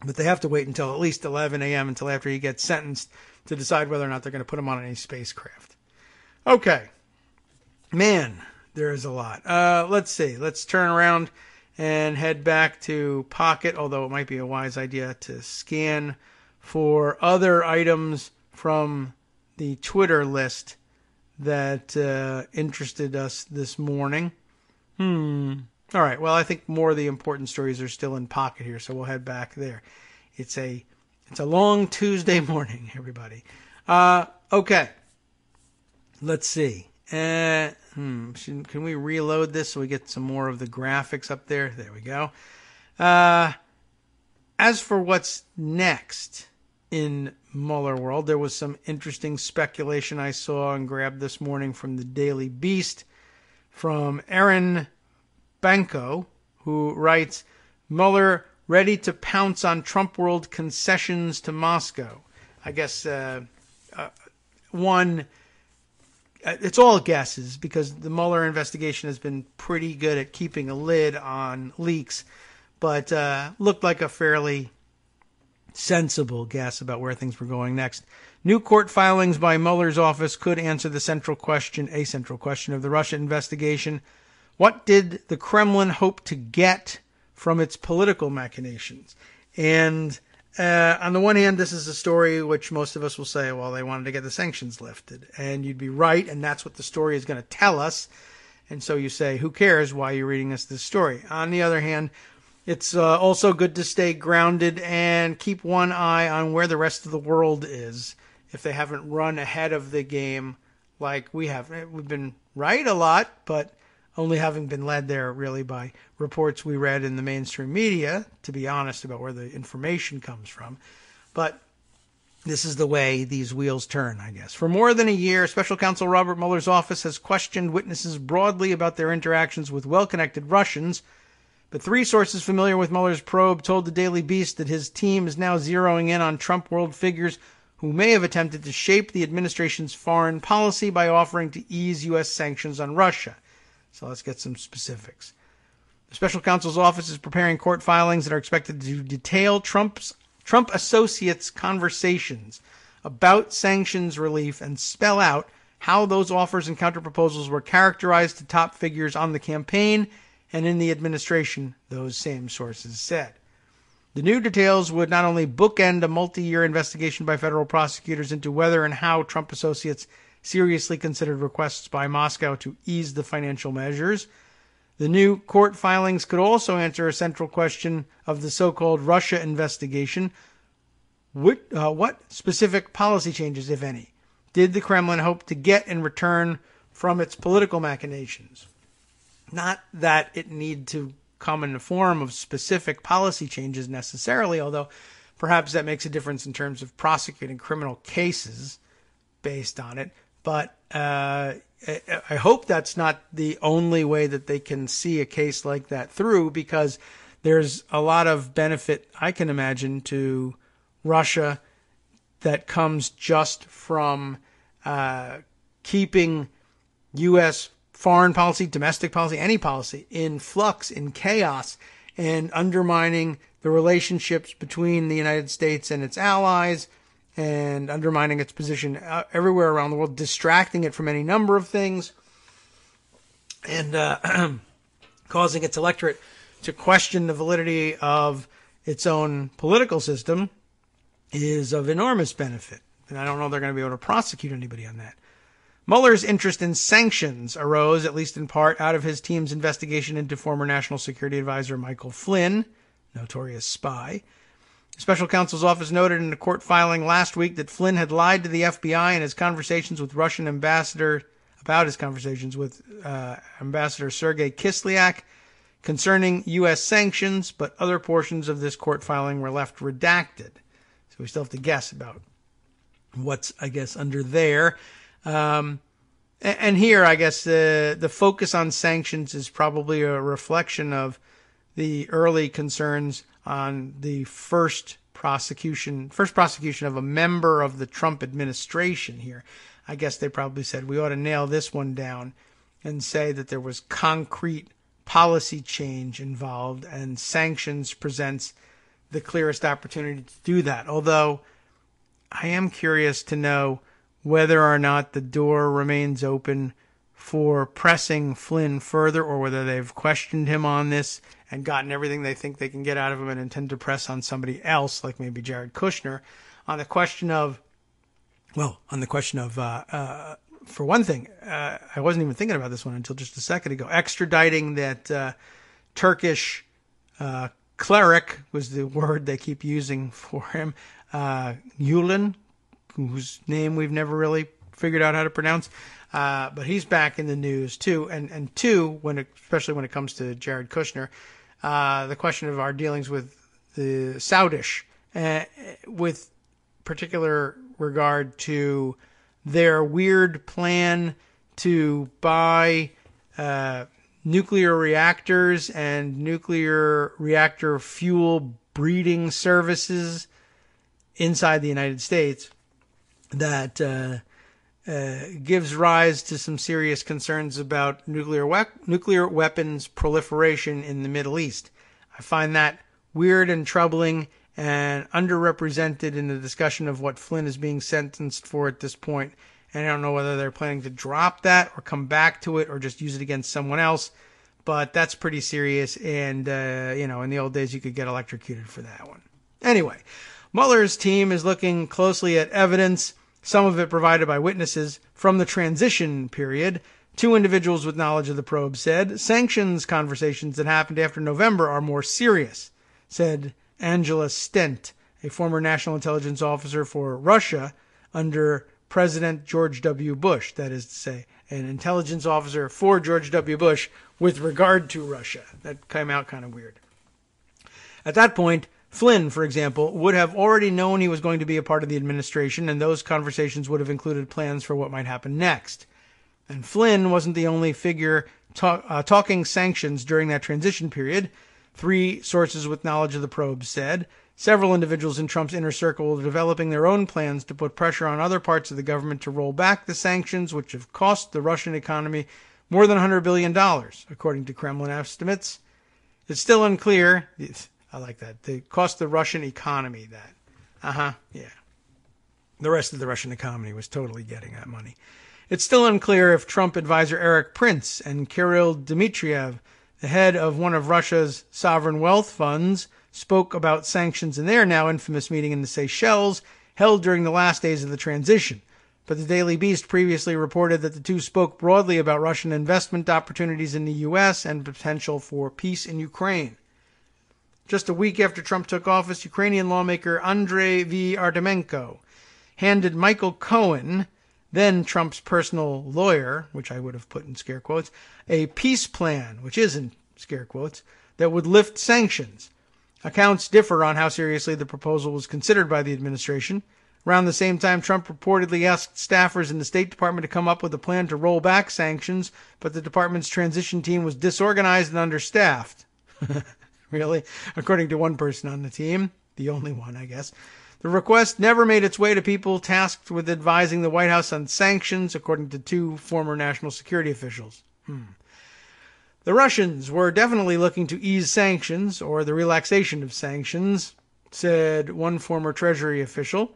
but they have to wait until at least 11 a.m. until after he gets sentenced to decide whether or not they're going to put him on any spacecraft. Okay. Man, there is a lot. Let's see. Let's turn around and head back to Pocket, although it might be a wise idea to scan for other items from the Twitter list that interested us this morning. All right. Well, I think more of the important stories are still in Pocket here, so we'll head back there. It's a long Tuesday morning, everybody. Okay. Let's see. Can we reload this so we get some more of the graphics up there? There we go. As for what's next in Mueller world, there was some interesting speculation I saw and grabbed this morning from the Daily Beast from Aaron Banco, who writes, Mueller ready to pounce on Trump world concessions to Moscow. I guess it's all guesses because the Mueller investigation has been pretty good at keeping a lid on leaks, but looked like a fairly sensible guess about where things were going next. New court filings by Mueller's office could answer a central question of the Russia investigation. What did the Kremlin hope to get from its political machinations? And on the one hand, this is a story which most of us will say, well, they wanted to get the sanctions lifted. And you'd be right, and that's what the story is going to tell us. And so you say, who cares why you're reading us this story? On the other hand, it's also good to stay grounded and keep one eye on where the rest of the world is if they haven't run ahead of the game like we have. We've been right a lot, but only having been led there really by reports we read in the mainstream media, to be honest about where the information comes from. But this is the way these wheels turn, I guess. For more than a year, Special Counsel Robert Mueller's office has questioned witnesses broadly about their interactions with well-connected Russians. But three sources familiar with Mueller's probe told the Daily Beast that his team is now zeroing in on Trump world figures who may have attempted to shape the administration's foreign policy by offering to ease U.S. sanctions on Russia. So let's get some specifics. The special counsel's office is preparing court filings that are expected to detail Trump associates' conversations about sanctions relief and spell out how those offers and counterproposals were characterized to top figures on the campaign and in the administration, those same sources said. The new details would not only bookend a multi-year investigation by federal prosecutors into whether and how Trump associates seriously considered requests by Moscow to ease the financial measures. The new court filings could also answer a central question of the so-called Russia investigation. What specific policy changes, if any, did the Kremlin hope to get in return from its political machinations? Not that it need to come in the form of specific policy changes necessarily, although perhaps that makes a difference in terms of prosecuting criminal cases based on it. But I hope that's not the only way that they can see a case like that through, because there's a lot of benefit, I can imagine, to Russia that comes just from keeping U.S. foreign policy, domestic policy, any policy in flux, in chaos, and undermining the relationships between the United States and its allies, and undermining its position everywhere around the world, distracting it from any number of things, and causing its electorate to question the validity of its own political system is of enormous benefit. And I don't know if they're going to be able to prosecute anybody on that. Mueller's interest in sanctions arose, at least in part, out of his team's investigation into former National Security Advisor Michael Flynn, notorious spy. The special counsel's office noted in a court filing last week that Flynn had lied to the FBI in his conversations with Russian ambassador Ambassador Sergei Kislyak concerning U.S. sanctions, but other portions of this court filing were left redacted. So we still have to guess about what's, I guess, under there. And here, I guess, the focus on sanctions is probably a reflection of the early concerns on the first prosecution of a member of the Trump administration here. I guess they probably said we ought to nail this one down and say that there was concrete policy change involved, and sanctions presents the clearest opportunity to do that. Although I am curious to know whether or not the door remains open for pressing Flynn further, or whether they've questioned him on this and gotten everything they think they can get out of him and intend to press on somebody else, like maybe Jared Kushner, on the question of, for one thing, I wasn't even thinking about this one until just a second ago, extraditing that Turkish cleric was the word they keep using for him, Gulen, whose name we've never really figured out how to pronounce. But he's back in the news too. And two, especially when it comes to Jared Kushner, the question of our dealings with the Saudish, with particular regard to their weird plan to buy nuclear reactors and nuclear reactor fuel breeding services inside the United States that gives rise to some serious concerns about nuclear weapons proliferation in the Middle East. I find that weird and troubling and underrepresented in the discussion of what Flynn is being sentenced for at this point. And I don't know whether they're planning to drop that or come back to it or just use it against someone else. But that's pretty serious. And, in the old days, you could get electrocuted for that one. Anyway, Mueller's team is looking closely at evidence, some of it provided by witnesses, from the transition period. Two individuals with knowledge of the probe said sanctions conversations that happened after November are more serious, said Angela Stent, a former national intelligence officer for Russia under President George W. Bush. That is to say, an intelligence officer for George W. Bush with regard to Russia. That came out kind of weird. At that point, Flynn, for example, would have already known he was going to be a part of the administration, and those conversations would have included plans for what might happen next. And Flynn wasn't the only figure talking sanctions during that transition period. Three sources with knowledge of the probe said several individuals in Trump's inner circle were developing their own plans to put pressure on other parts of the government to roll back the sanctions, which have cost the Russian economy more than $100 billion, according to Kremlin estimates. It's still unclear. I like that. They cost the Russian economy that. Yeah. The rest of the Russian economy was totally getting that money. It's still unclear if Trump advisor Eric Prince and Kirill Dmitriev, the head of one of Russia's sovereign wealth funds, spoke about sanctions in their now infamous meeting in the Seychelles, held during the last days of the transition. But the Daily Beast previously reported that the two spoke broadly about Russian investment opportunities in the U.S. and potential for peace in Ukraine. Just a week after Trump took office, Ukrainian lawmaker Andrei V. Artemenko handed Michael Cohen then Trump's personal lawyer, which I would have put in scare quotes, a peace plan, which is in scare quotes, that would lift sanctions. Accounts differ on how seriously the proposal was considered by the administration. Around the same time, Trump reportedly asked staffers in the State Department to come up with a plan to roll back sanctions, but the department's transition team was disorganized and understaffed. Really? According to one person on the team, the only one, I guess. The request never made its way to people tasked with advising the White House on sanctions, according to two former national security officials. The Russians were definitely looking to ease sanctions, or the relaxation of sanctions, said one former Treasury official.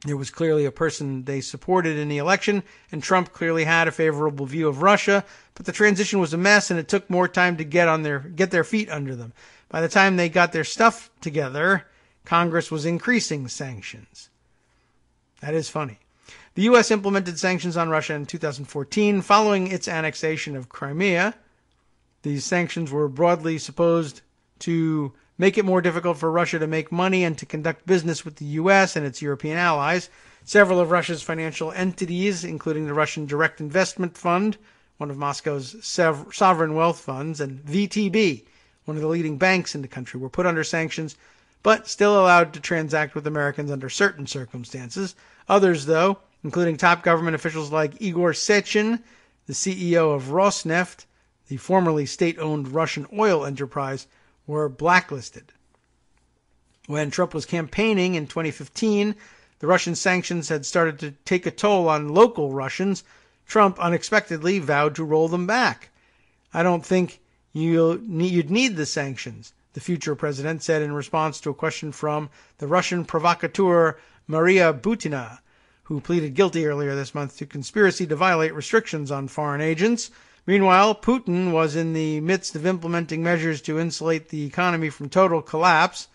It was clearly a person they supported in the election, and Trump clearly had a favorable view of Russia, but the transition was a mess, and it took more time to get their feet under them. By the time they got their stuff together, Congress was increasing sanctions. That is funny. The U.S. implemented sanctions on Russia in 2014 following its annexation of Crimea. These sanctions were broadly supposed to make it more difficult for Russia to make money and to conduct business with the U.S. and its European allies. Several of Russia's financial entities, including the Russian Direct Investment Fund, one of Moscow's sovereign wealth funds, and VTB, one of the leading banks in the country, were put under sanctions, but still allowed to transact with Americans under certain circumstances. Others, though, including top government officials like Igor Sechin, the CEO of Rosneft, the formerly state-owned Russian oil enterprise, were blacklisted. When Trump was campaigning in 2015, the Russian sanctions had started to take a toll on local Russians. Trump unexpectedly vowed to roll them back. I don't think you'd need the sanctions, the future president said in response to a question from the Russian provocateur Maria Butina, who pleaded guilty earlier this month to conspiracy to violate restrictions on foreign agents. Meanwhile, Putin was in the midst of implementing measures to insulate the economy from total collapse,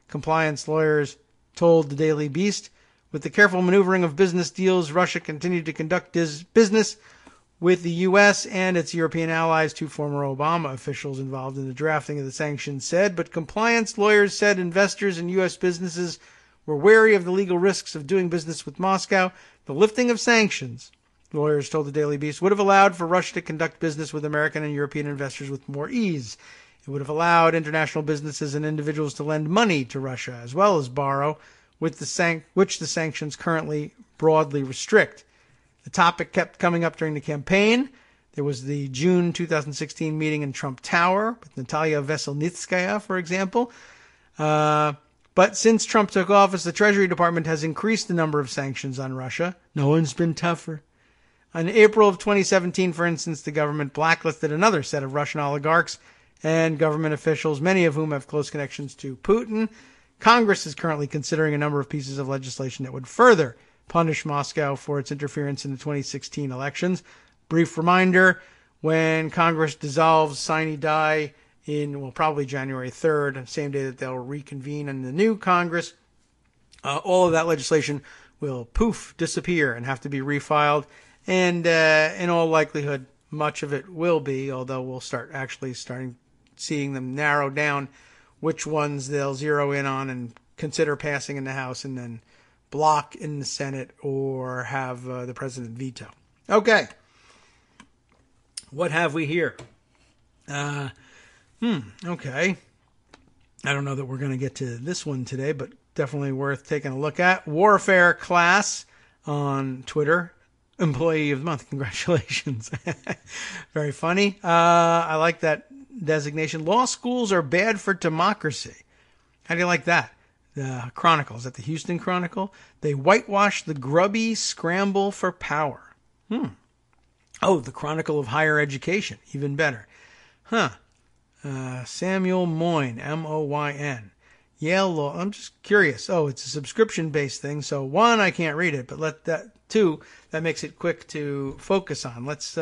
compliance lawyers told the Daily Beast. With the careful maneuvering of business deals, Russia continued to conduct business with the U.S. and its European allies, two former Obama officials involved in the drafting of the sanctions said. But compliance lawyers said investors in U.S. businesses were wary of the legal risks of doing business with Moscow. The lifting of sanctions, lawyers told the Daily Beast, would have allowed for Russia to conduct business with American and European investors with more ease. It would have allowed international businesses and individuals to lend money to Russia as well as borrow, which the sanctions currently broadly restrict. The topic kept coming up during the campaign. There was the June 2016 meeting in Trump Tower with Natalia Veselnitskaya, for example. But since Trump took office, the Treasury Department has increased the number of sanctions on Russia. No one's been tougher. In April of 2017, for instance, the government blacklisted another set of Russian oligarchs and government officials, many of whom have close connections to Putin. Congress is currently considering a number of pieces of legislation that would further punish Moscow for its interference in the 2016 elections. Brief reminder, when Congress dissolves sine die in, probably January 3rd, same day that they'll reconvene in the new Congress, all of that legislation will disappear and have to be refiled. And in all likelihood, much of it will be, although we'll starting seeing them narrow down which ones they'll zero in on and consider passing in the House and then block in the Senate or have the president veto. Okay. What have we here? Okay. I don't know that we're going to get to this one today, but definitely worth taking a look at. Warfare Class on Twitter. Employee of the Month. Congratulations. Very funny. I like that designation. Law schools are bad for democracy. How do you like that? The Chronicle. Is that the Houston Chronicle? They whitewash the grubby scramble for power. Oh, the Chronicle of Higher Education. Even better. Samuel Moyn. M-O-Y-N. Yale Law. I'm just curious. Oh, it's a subscription-based thing. So one, I can't read it, but two, that makes it quick to focus on. Let's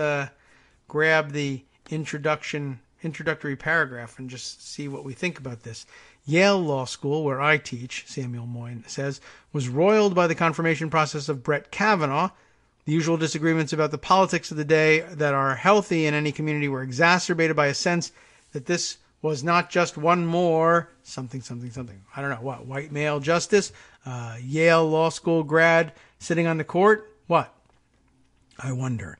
grab the introductory paragraph and just see what we think about this. Yale Law School, where I teach, Samuel Moyn says, was roiled by the confirmation process of Brett Kavanaugh. The usual disagreements about the politics of the day that are healthy in any community were exacerbated by a sense that this was not just one more something. I don't know what, white male justice, Yale Law School grad sitting on the court. What? I wonder.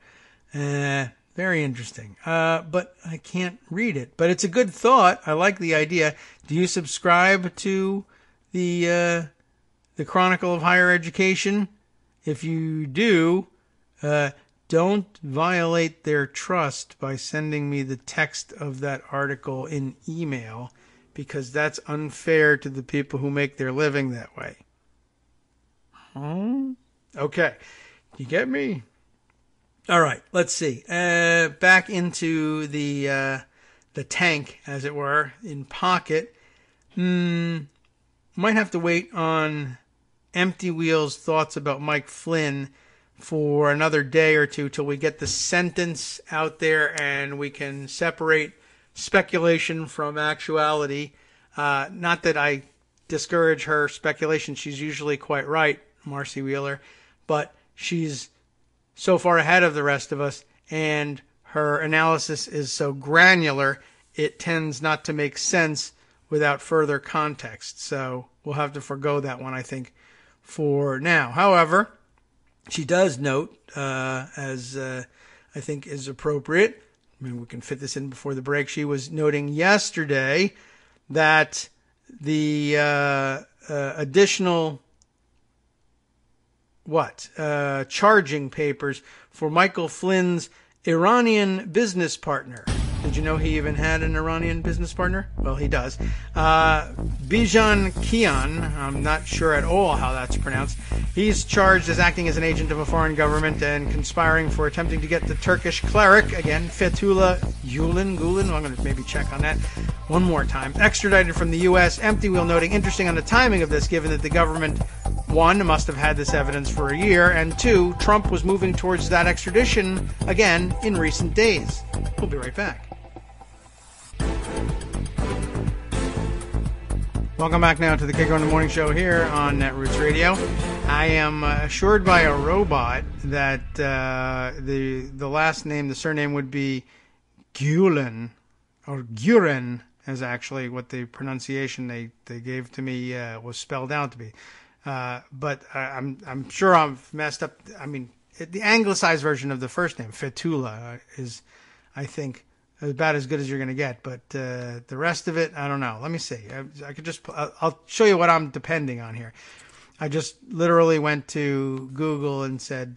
Very interesting. But I can't read it. But it's a good thought. I like the idea. Do you subscribe to the Chronicle of Higher Education? If you do, don't violate their trust by sending me the text of that article in email, because that's unfair to the people who make their living that way. Okay. You get me? All right. Let's see. Back into the tank, as it were, in pocket. Might have to wait on Empty Wheel's thoughts about Mike Flynn for another day or two till we get the sentence out there and we can separate speculation from actuality. Not that I discourage her speculation. She's usually quite right, Marcy Wheeler, but she's so far ahead of the rest of us, and her analysis is so granular, it tends not to make sense without further context. So we'll have to forego that one, I think, for now. However, she does note, as I think is appropriate, I mean, we can fit this in before the break, she was noting yesterday that the additional charging papers for Michael Flynn's Iranian business partner. Did you know he even had an Iranian business partner? Well, he does. Bijan Kian, I'm not sure at all how that's pronounced. He's charged as acting as an agent of a foreign government and conspiring for attempting to get the Turkish cleric, again, Fethullah Gulen, I'm going to maybe check on that one more time, extradited from the U.S. Empty Wheel noting, interesting on the timing of this, given that the government, one, must have had this evidence for a year, and two, Trump was moving towards that extradition again in recent days. We'll be right back. Welcome back now to the Kagro in the Morning Show here on Netroots Radio. I am assured by a robot that the last name, the surname would be Gulen, or Guren, as actually what the pronunciation they gave to me was spelled out to be. But I'm sure I've messed up. I mean, the anglicized version of the first name, Fethullah, is, I think, about as good as you're going to get. But the rest of it, I don't know. Let me see. I'll show you what I'm depending on here. I just literally went to Google and said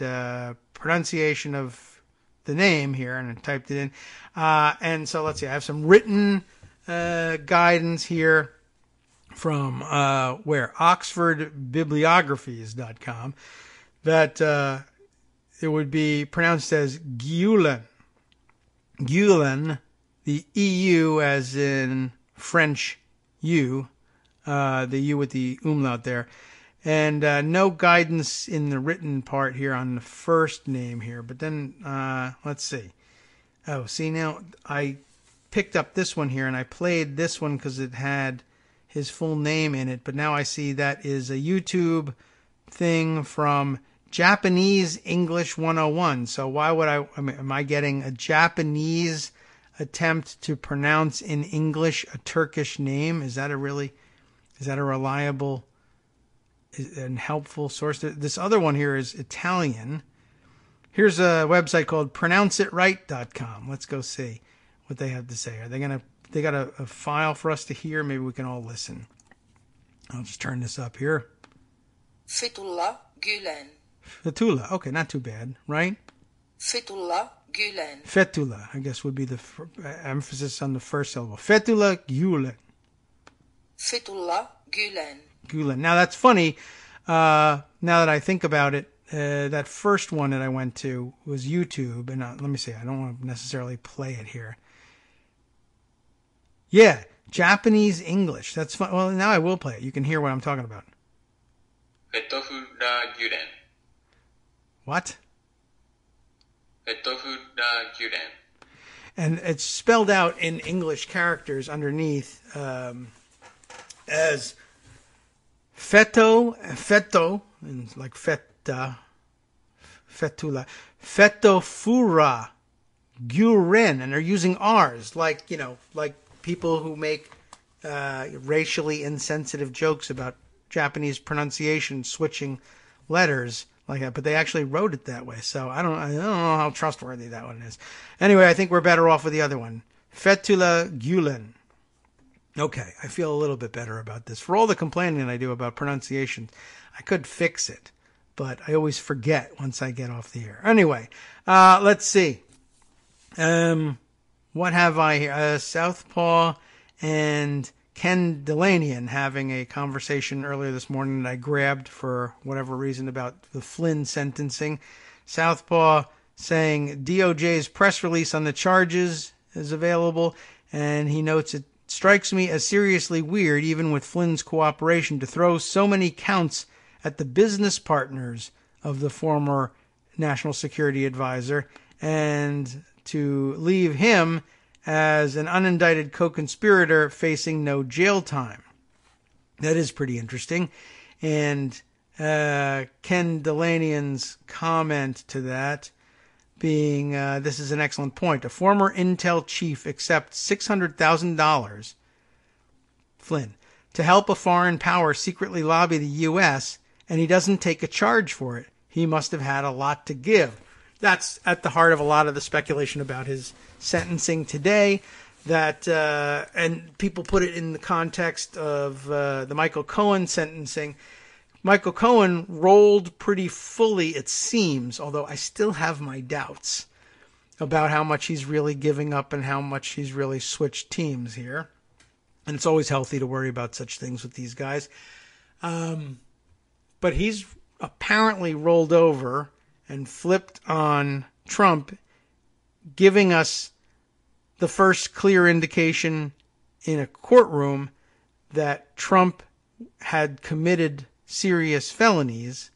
pronunciation of the name here, and I typed it in. And so let's see. I have some written guidance here from oxfordbibliographies.com that it would be pronounced as Gulen. Gulen, the EU as in French U, the U with the umlaut there. And no guidance in the written part here on the first name here. But then, let's see. Oh, see now, I picked up this one here and I played this one because it had his full name in it. But now I see that is a YouTube thing from Japanese English 101. So why would am I getting a Japanese attempt to pronounce in English a Turkish name? Is that a reliable and helpful source? This other one here is Italian. Here's a website called pronounceitright.com. Let's go see what they have to say. They got a file for us to hear? Maybe we can all listen. I'll just turn this up here. Fethullah Gulen. Fethullah. Okay, not too bad, right? Fethullah Gulen. Fethullah, I guess, would be the emphasis on the first syllable. Fethullah Gulen. Fethullah Gulen. Gulen. Now, that's funny. Now that I think about it, that first one that I went to was YouTube. And let me see. I don't want to necessarily play it here. Yeah, Japanese English. That's fun. Well, now I will play it. You can hear what I'm talking about. Fethullah Gulen. What? Fethullah Gulen. And it's spelled out in English characters underneath as feto, and like feta, fetula, fetofura, guren, and they're using R's, like people who make racially insensitive jokes about Japanese pronunciation, switching letters like that, but they actually wrote it that way. So I don't know how trustworthy that one is. Anyway, I think we're better off with the other one. Fethullah Gulen. Okay, I feel a little bit better about this. For all the complaining I do about pronunciation, I could fix it, but I always forget once I get off the air. Anyway, let's see. What have I here? Southpaw and Ken Delanian having a conversation earlier this morning that I grabbed for whatever reason about the Flynn sentencing. Southpaw saying DOJ's press release on the charges is available, and he notes it strikes me as seriously weird, even with Flynn's cooperation, to throw so many counts at the business partners of the former National Security Advisor and to leave him as an unindicted co-conspirator facing no jail time. That is pretty interesting. And Ken Delanian's comment to that being, this is an excellent point. A former Intel chief accepts $600,000, Flynn, to help a foreign power secretly lobby the U.S., and he doesn't take a charge for it. He must have had a lot to give. That's at the heart of a lot of the speculation about his sentencing today. That and people put it in the context of the Michael Cohen sentencing. Michael Cohen rolled pretty fully, it seems, although I still have my doubts about how much he's really giving up and how much he's really switched teams here. And it's always healthy to worry about such things with these guys. But he's apparently rolled over and flipped on Trump, giving us the first clear indication in a courtroom that Trump had committed serious felonies,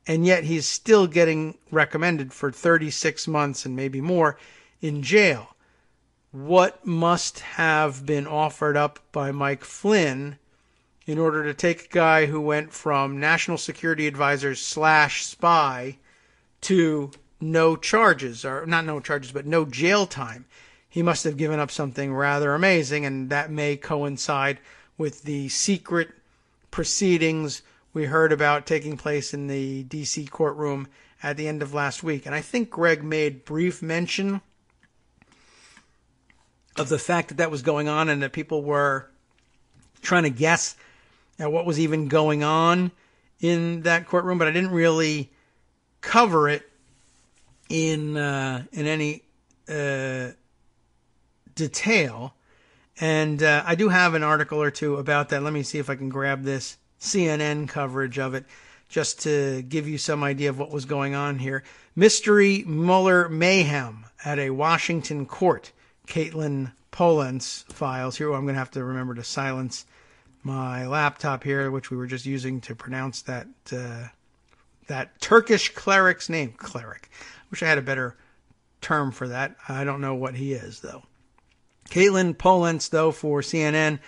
and yet he's still getting recommended for 36 months and maybe more in jail. What must have been offered up by Mike Flynn in order to take a guy who went from National Security Advisor / spy to no charges, or not no charges, but no jail time? He must have given up something rather amazing, and that may coincide with the secret proceedings we heard about taking place in the D.C. courtroom at the end of last week. And I think Greg made brief mention of the fact that that was going on and that people were trying to guess at what was even going on in that courtroom, but I didn't really cover it in any detail. And I do have an article or two about that. Let me see if I can grab this CNN coverage of it just to give you some idea of what was going on here. Mystery Mueller mayhem at a Washington court. Caitlin Polence files here. I'm going to have to remember to silence my laptop here, which we were just using to pronounce that Turkish cleric's name. Cleric. Wish I had a better term for that. I don't know what he is, though. Caitlin Polence, though, for CNN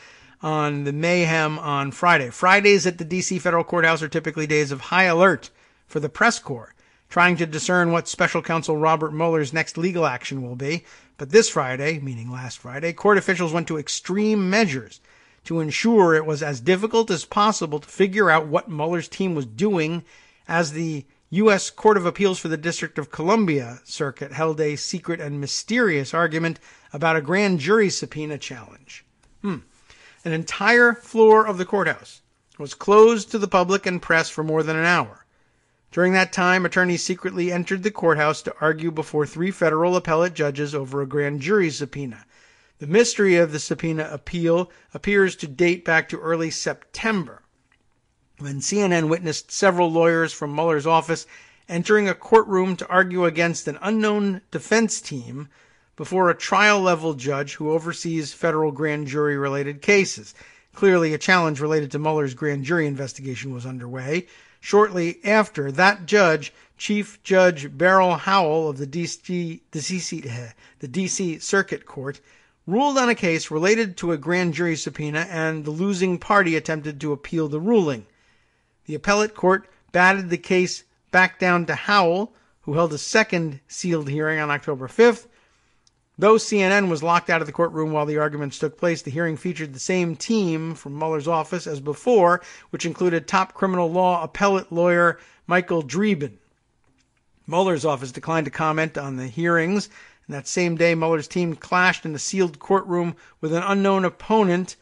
on the mayhem on Friday. Fridays at the D.C. federal courthouse are typically days of high alert for the press corps, trying to discern what special counsel Robert Mueller's next legal action will be. But this Friday, meaning last Friday, court officials went to extreme measures to ensure it was as difficult as possible to figure out what Mueller's team was doing as the U.S. Court of Appeals for the District of Columbia circuit held a secret and mysterious argument about a grand jury subpoena challenge. An entire floor of the courthouse was closed to the public and press for more than an hour. During that time, attorneys secretly entered the courthouse to argue before 3 federal appellate judges over a grand jury subpoena. The mystery of the subpoena appeal appears to date back to early September, when CNN witnessed several lawyers from Mueller's office entering a courtroom to argue against an unknown defense team before a trial-level judge who oversees federal grand jury-related cases. Clearly, a challenge related to Mueller's grand jury investigation was underway. Shortly after, that judge, Chief Judge Beryl Howell of the D.C. Circuit Court, ruled on a case related to a grand jury subpoena, and the losing party attempted to appeal the ruling. The appellate court batted the case back down to Howell, who held a second sealed hearing on October 5th. Though CNN was locked out of the courtroom while the arguments took place, the hearing featured the same team from Mueller's office as before, which included top criminal law appellate lawyer Michael Dreeben. Mueller's office declined to comment on the hearings. And that same day, Mueller's team clashed in a sealed courtroom with an unknown opponent.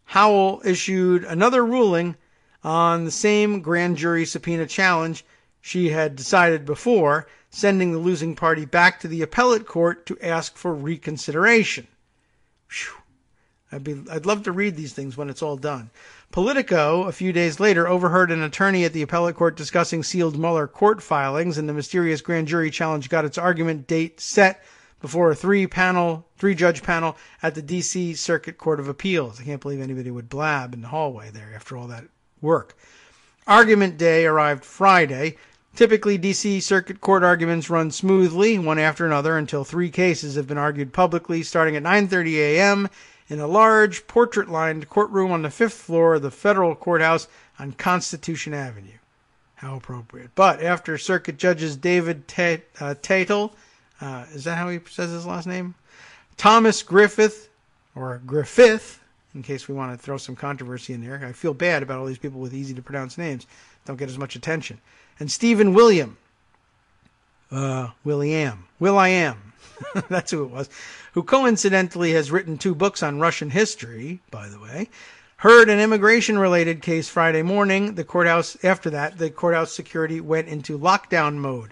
Howell issued another ruling on the same grand jury subpoena challenge she had decided before, sending the losing party back to the appellate court to ask for reconsideration. Whew. I'd love to read these things when it's all done. Politico, a few days later, overheard an attorney at the appellate court discussing sealed Mueller court filings, and the mysterious grand jury challenge got its argument date set before a three-judge panel at the D.C. Circuit Court of Appeals. I can't believe anybody would blab in the hallway there after all that work. Argument day arrived Friday. Typically, D.C. Circuit Court arguments run smoothly, one after another, until 3 cases have been argued publicly, starting at 9:30 a.m., in a large, portrait-lined courtroom on the 5th floor of the federal courthouse on Constitution Avenue. How appropriate. But after Circuit Judges David Tatel, is that how he says his last name? Thomas Griffith, or Griffith, in case we want to throw some controversy in there. I feel bad about all these people with easy-to-pronounce names. Don't get as much attention. And Stephen Will.I.am. That's who it was, who coincidentally has written 2 books on Russian history, by the way, heard an immigration-related case Friday morning. After that, the courthouse security went into lockdown mode.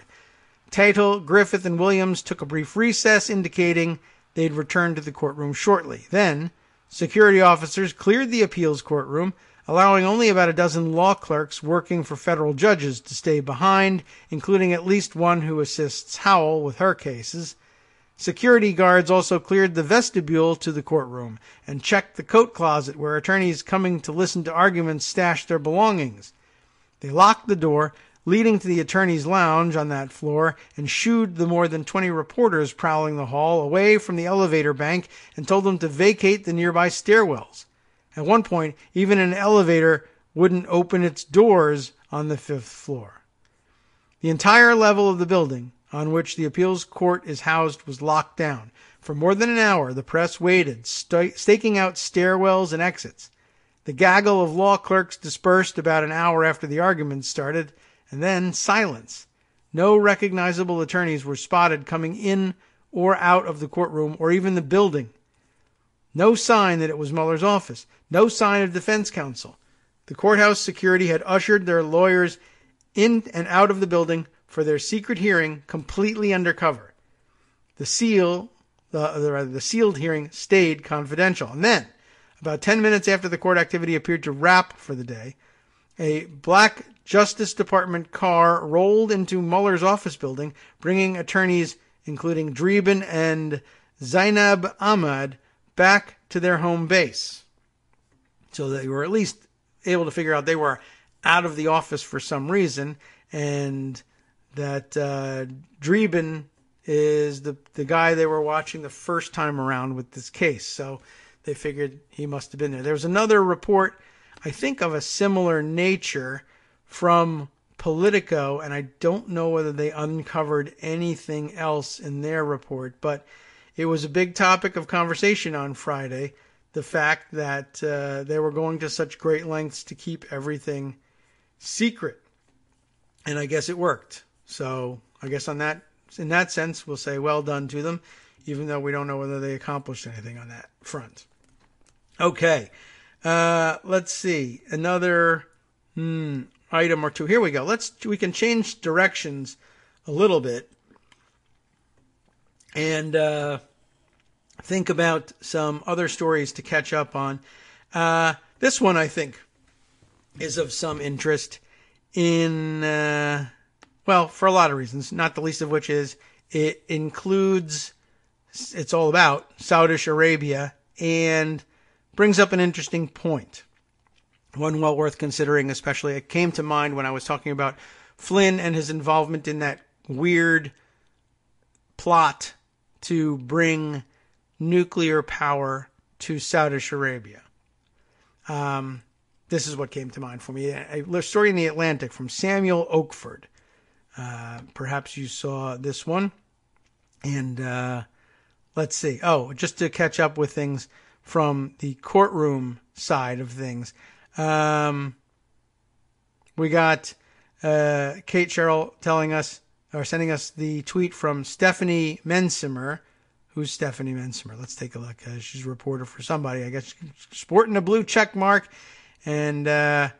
Tatel, Griffith, and Williams took a brief recess, indicating they'd return to the courtroom shortly. Then, security officers cleared the appeals courtroom, allowing only about a dozen law clerks working for federal judges to stay behind, including at least one who assists Howell with her cases. Security guards also cleared the vestibule to the courtroom and checked the coat closet where attorneys coming to listen to arguments stashed their belongings. They locked the door leading to the attorney's lounge on that floor and shooed the more than 20 reporters prowling the hall away from the elevator bank and told them to vacate the nearby stairwells. At one point, even an elevator wouldn't open its doors on the 5th floor. The entire level of the building on which the appeals court is housed was locked down. For more than an hour, the press waited, staking out stairwells and exits. The gaggle of law clerks dispersed about an hour after the arguments started, and then silence. No recognizable attorneys were spotted coming in or out of the courtroom or even the building. No sign that it was Mueller's office. No sign of defense counsel. The courthouse security had ushered their lawyers in and out of the building for their secret hearing completely undercover. The sealed hearing stayed confidential. And then, about 10 minutes after the court activity appeared to wrap for the day, a black Justice Department car rolled into Mueller's office building, bringing attorneys including Dreeben and Zainab Ahmad back to their home base. So they were at least able to figure out they were out of the office for some reason, and that Dreeben is the guy they were watching the first time around with this case. So they figured he must have been there. There was another report, I think of a similar nature, from Politico, and I don't know whether they uncovered anything else in their report, but it was a big topic of conversation on Friday, the fact that they were going to such great lengths to keep everything secret. And I guess it worked. So I guess in that sense, we'll say well done to them, even though we don't know whether they accomplished anything on that front. Okay, let's see. Another item or two. Here we go. We can change directions a little bit and think about some other stories to catch up on. This one, I think, is of some interest in, for a lot of reasons, not the least of which is it's all about Saudi Arabia and brings up an interesting point. One well worth considering, especially. It came to mind when I was talking about Flynn and his involvement in that weird plot to bring nuclear power to Saudi Arabia. This is what came to mind for me. A story in The Atlantic from Samuel Oakford. Perhaps you saw this one. And let's see. Oh, just to catch up with things from the courtroom side of things. We got Kate Sherrill telling us or sending us the tweet from Stephanie Mensimer. Who's Stephanie Mensimer? Let's take a look. She's a reporter for somebody, I guess, sporting a blue check mark and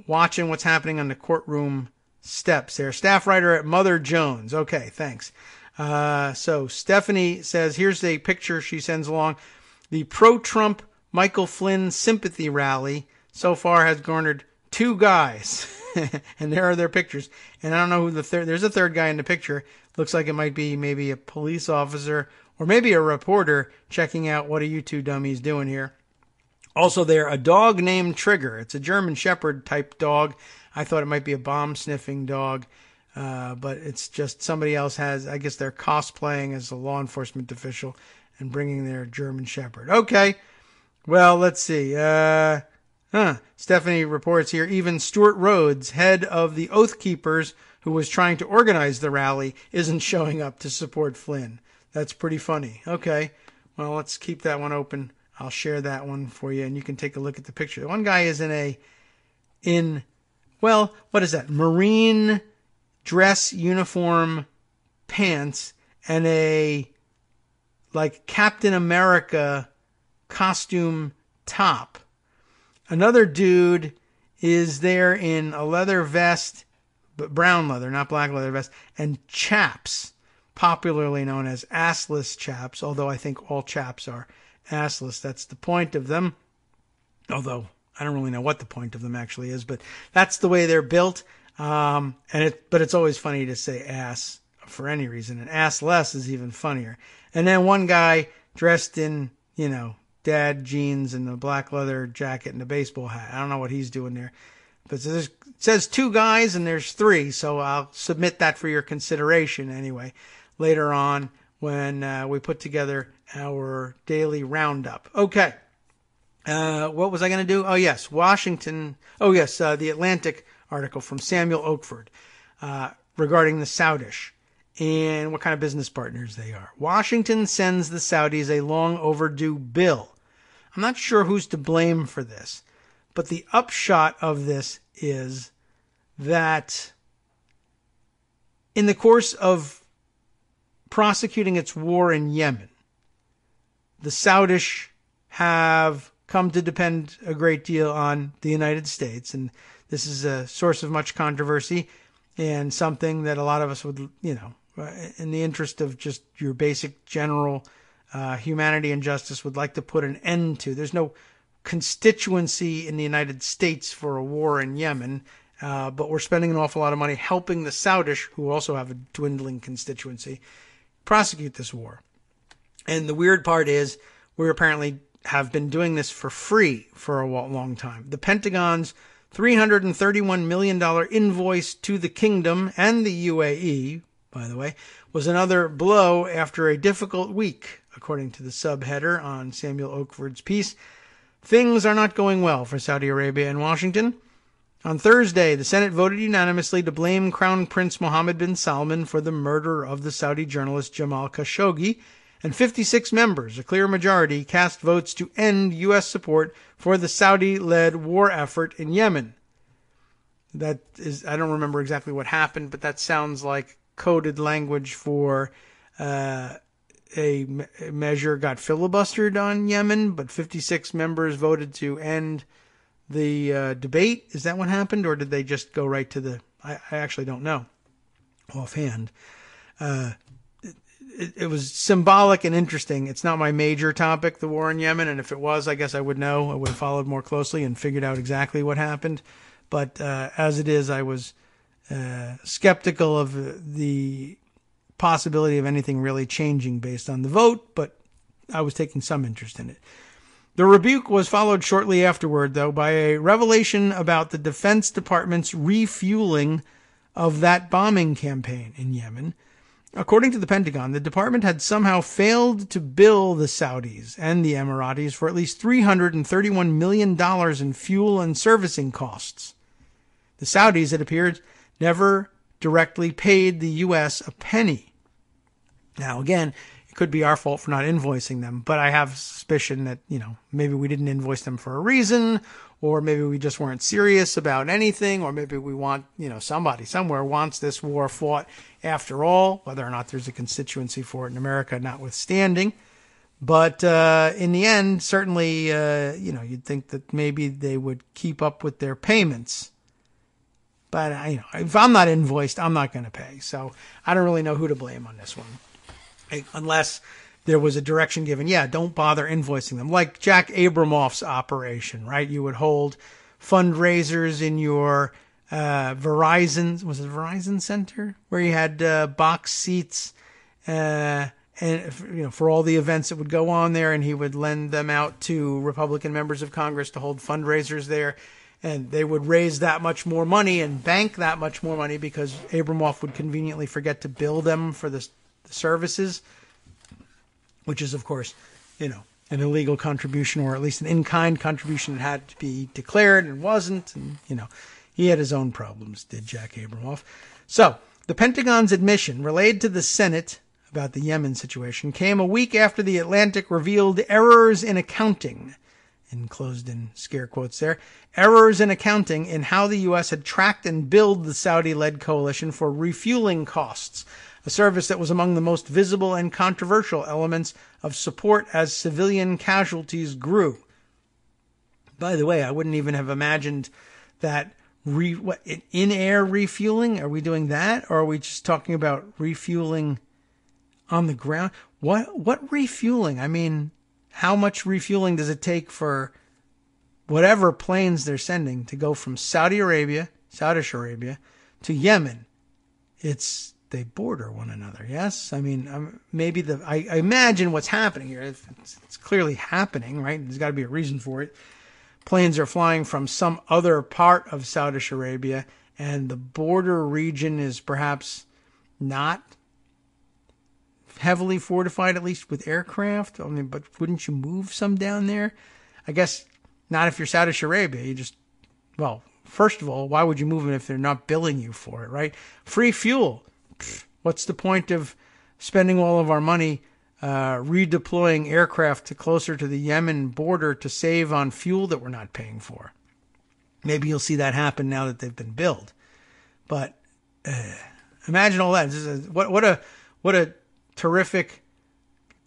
watching what's happening on the courtroom steps there. Staff writer at Mother Jones. Okay, thanks. So Stephanie says, here's a picture she sends along. The pro-Trump Michael Flynn sympathy rally so far has garnered 2 guys. And there are their pictures. And I don't know who the third, there's a third guy in the picture. Looks like it might be maybe a police officer or maybe a reporter checking out what are you two dummies doing here. Also there, a dog named Trigger. It's a German Shepherd type dog. I thought it might be a bomb sniffing dog. But it's just somebody else has, I guess they're cosplaying as a law enforcement official and bringing their German Shepherd. Okay. Well, let's see. Stephanie reports here, even Stuart Rhodes, head of the Oath Keepers, who was trying to organize the rally, isn't showing up to support Flynn. That's pretty funny. Okay. Well, let's keep that one open. I'll share that one for you, and you can take a look at the picture. The one guy is what is that? Marine dress uniform pants and a like Captain America costume top. Another dude is there in a leather vest, but brown leather, not black leather vest, and chaps, popularly known as assless chaps, although I think all chaps are assless. That's the point of them. Although I don't really know what the point of them actually is, but that's the way they're built. But it's always funny to say ass for any reason, and assless is even funnier. And then one guy dressed in, dad jeans and a black leather jacket and a baseball hat. I don't know what he's doing there. But it says 2 guys and there's 3, so I'll submit that for your consideration anyway later on when we put together our daily roundup. Okay. What was I going to do? Oh, yes, Washington. Oh, yes, the Atlantic article from Samuel Oakford regarding the Saudish and what kind of business partners they are. Washington sends the Saudis a long overdue bill. I'm not sure who's to blame for this, but the upshot of this is that in the course of prosecuting its war in Yemen, the Saudish have come to depend a great deal on the United States, and this is a source of much controversy and something that a lot of us would, in the interest of just your basic general humanity and justice, would like to put an end to. There's no constituency in the United States for a war in Yemen, but we're spending an awful lot of money helping the Saudish, who also have a dwindling constituency, prosecute this war. And the weird part is we apparently have been doing this for free for a long time. The Pentagon's $331 million invoice to the kingdom and the UAE, by the way, was another blow after a difficult week, according to the subheader on Samuel Oakford's piece. Things are not going well for Saudi Arabia and Washington. On Thursday, the Senate voted unanimously to blame Crown Prince Mohammed bin Salman for the murder of the Saudi journalist Jamal Khashoggi, and 56 members, a clear majority, cast votes to end U.S. support for the Saudi-led war effort in Yemen. That is, I don't remember exactly what happened, but that sounds like coded language for a measure got filibustered on Yemen, but 56 members voted to end the debate. Is that what happened, or did they just go right to the... I actually don't know offhand. It was symbolic and interesting. It's not my major topic, the war in Yemen, and if it was, I guess I would know. I would have followed more closely and figured out exactly what happened. But as it is, I was skeptical of the possibility of anything really changing based on the vote, but I was taking some interest in it. The rebuke was followed shortly afterward, though, by a revelation about the Defense Department's refueling of that bombing campaign in Yemen. According to the Pentagon, the department had somehow failed to bill the Saudis and the Emiratis for at least $331 million in fuel and servicing costs. The Saudis, it appeared, never directly paid the U.S. a penny. Now, again, Could be our fault for not invoicing them, but I have suspicion that, maybe we didn't invoice them for a reason, or maybe we just weren't serious about anything, or maybe we want, somebody somewhere wants this war fought after all, whether or not there's a constituency for it in America notwithstanding. But in the end, certainly, you'd think that maybe they would keep up with their payments. But, if I'm not invoiced, I'm not going to pay. So I don't really know who to blame on this one. Unless there was a direction given, don't bother invoicing them. Like Jack Abramoff's operation, right? You would hold fundraisers in your Verizon Center, where you had box seats, and for all the events that would go on there, and he would lend them out to Republican members of Congress to hold fundraisers there, and they would raise that much more money and bank that much more money because Abramoff would conveniently forget to bill them for the services, which is, of course, an illegal contribution, or at least an in-kind contribution that had to be declared and wasn't. And, he had his own problems, did Jack Abramoff. So the Pentagon's admission relayed to the Senate about the Yemen situation came a week after the Atlantic revealed errors in accounting, enclosed in scare quotes there, errors in accounting in how the U.S. had tracked and billed the Saudi-led coalition for refueling costs, a service that was among the most visible and controversial elements of support as civilian casualties grew. By the way, I wouldn't even have imagined that in-air refueling. Are we doing that? Or are we just talking about refueling on the ground? What refueling? I mean, how much refueling does it take for whatever planes they're sending to go from Saudi Arabia to Yemen? They border one another, yes? I mean, maybe I imagine what's happening here. It's clearly happening, right? There's got to be a reason for it. Planes are flying from some other part of Saudi Arabia, and the border region is perhaps not heavily fortified, at least with aircraft. I mean, but wouldn't you move some down there? I guess not if you're Saudi Arabia. First of all, why would you move them if they're not billing you for it, right? Free fuel. What's the point of spending all of our money redeploying aircraft to closer to the Yemen border to save on fuel that we're not paying for? Maybe you'll see that happen now that they've been billed. But imagine all that. What a terrific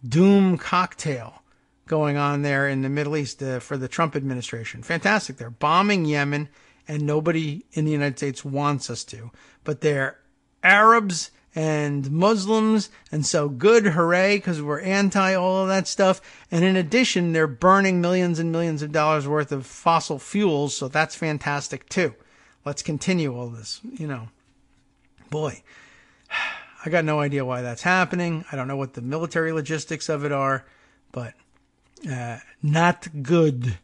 doom cocktail going on there in the Middle East for the Trump administration. Fantastic. They're bombing Yemen, and nobody in the United States wants us to. But they're Arabs and Muslims, and so good, hooray, because we're anti all of that stuff. And in addition, they're burning millions and millions of dollars worth of fossil fuels, so that's fantastic too. Let's continue all this, Boy, I got no idea why that's happening. I don't know what the military logistics of it are, but not good,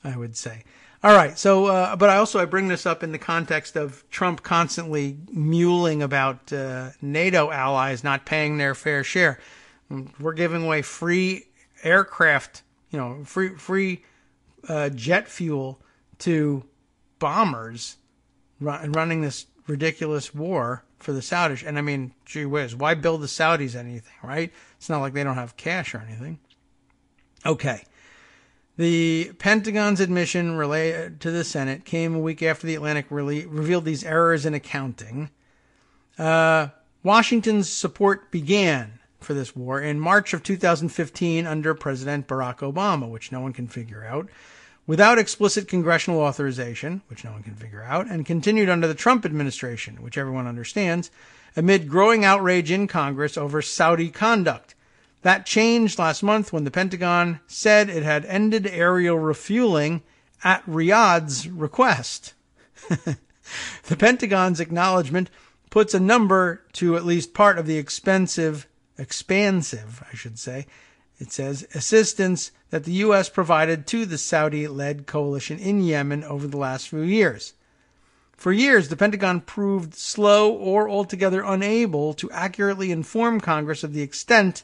I would say. All right, so, but I bring this up in the context of Trump constantly mewling about NATO allies not paying their fair share. We're giving away free aircraft, free jet fuel to bombers running this ridiculous war for the Saudis. And I mean, gee whiz, why bill the Saudis anything, right? It's not like they don't have cash or anything. Okay. The Pentagon's admission relayed to the Senate came a week after the Atlantic revealed these errors in accounting. Washington's support began for this war in March of 2015 under President Barack Obama, which no one can figure out, without explicit congressional authorization, which no one can figure out, and continued under the Trump administration, which everyone understands, amid growing outrage in Congress over Saudi conduct. That changed last month when the Pentagon said it had ended aerial refueling at Riyadh's request. The Pentagon's acknowledgement puts a number to at least part of the expansive, it says, assistance that the U.S. provided to the Saudi-led coalition in Yemen over the last few years. For years, the Pentagon proved slow or altogether unable to accurately inform Congress of the extent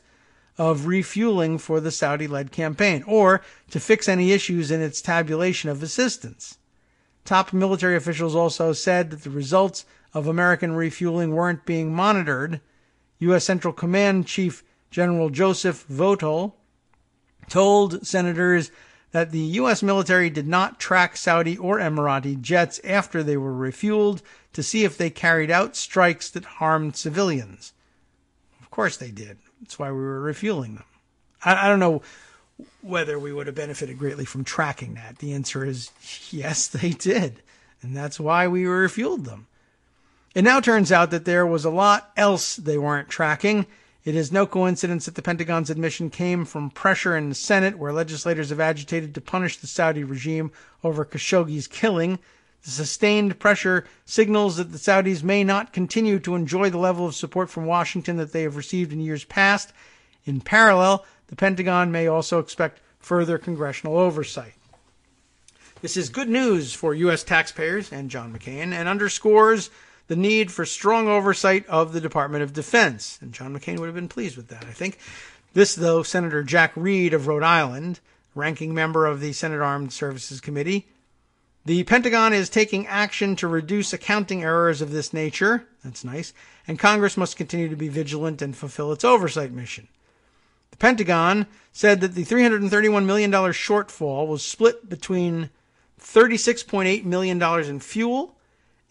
of refueling for the Saudi-led campaign, or to fix any issues in its tabulation of assistance. Top military officials also said that the results of American refueling weren't being monitored. U.S. Central Command Chief General Joseph Votel, told senators that the U.S. military did not track Saudi or Emirati jets after they were refueled to see if they carried out strikes that harmed civilians. Of course they did. That's why we were refueling them. I don't know whether we would have benefited greatly from tracking that. The answer is yes, they did. And that's why we refueled them. It now turns out that there was a lot else they weren't tracking. It is no coincidence that the Pentagon's admission came from pressure in the Senate, where legislators have agitated to punish the Saudi regime over Khashoggi's killing. The sustained pressure signals that the Saudis may not continue to enjoy the level of support from Washington that they have received in years past. In parallel, the Pentagon may also expect further congressional oversight. This is good news for U.S. taxpayers and John McCain, and underscores the need for strong oversight of the Department of Defense. And John McCain would have been pleased with that, I think. This, though, Senator Jack Reed of Rhode Island, ranking member of the Senate Armed Services Committee, the Pentagon is taking action to reduce accounting errors of this nature. That's nice. And Congress must continue to be vigilant and fulfill its oversight mission. The Pentagon said that the $331 million shortfall was split between $36.8 million in fuel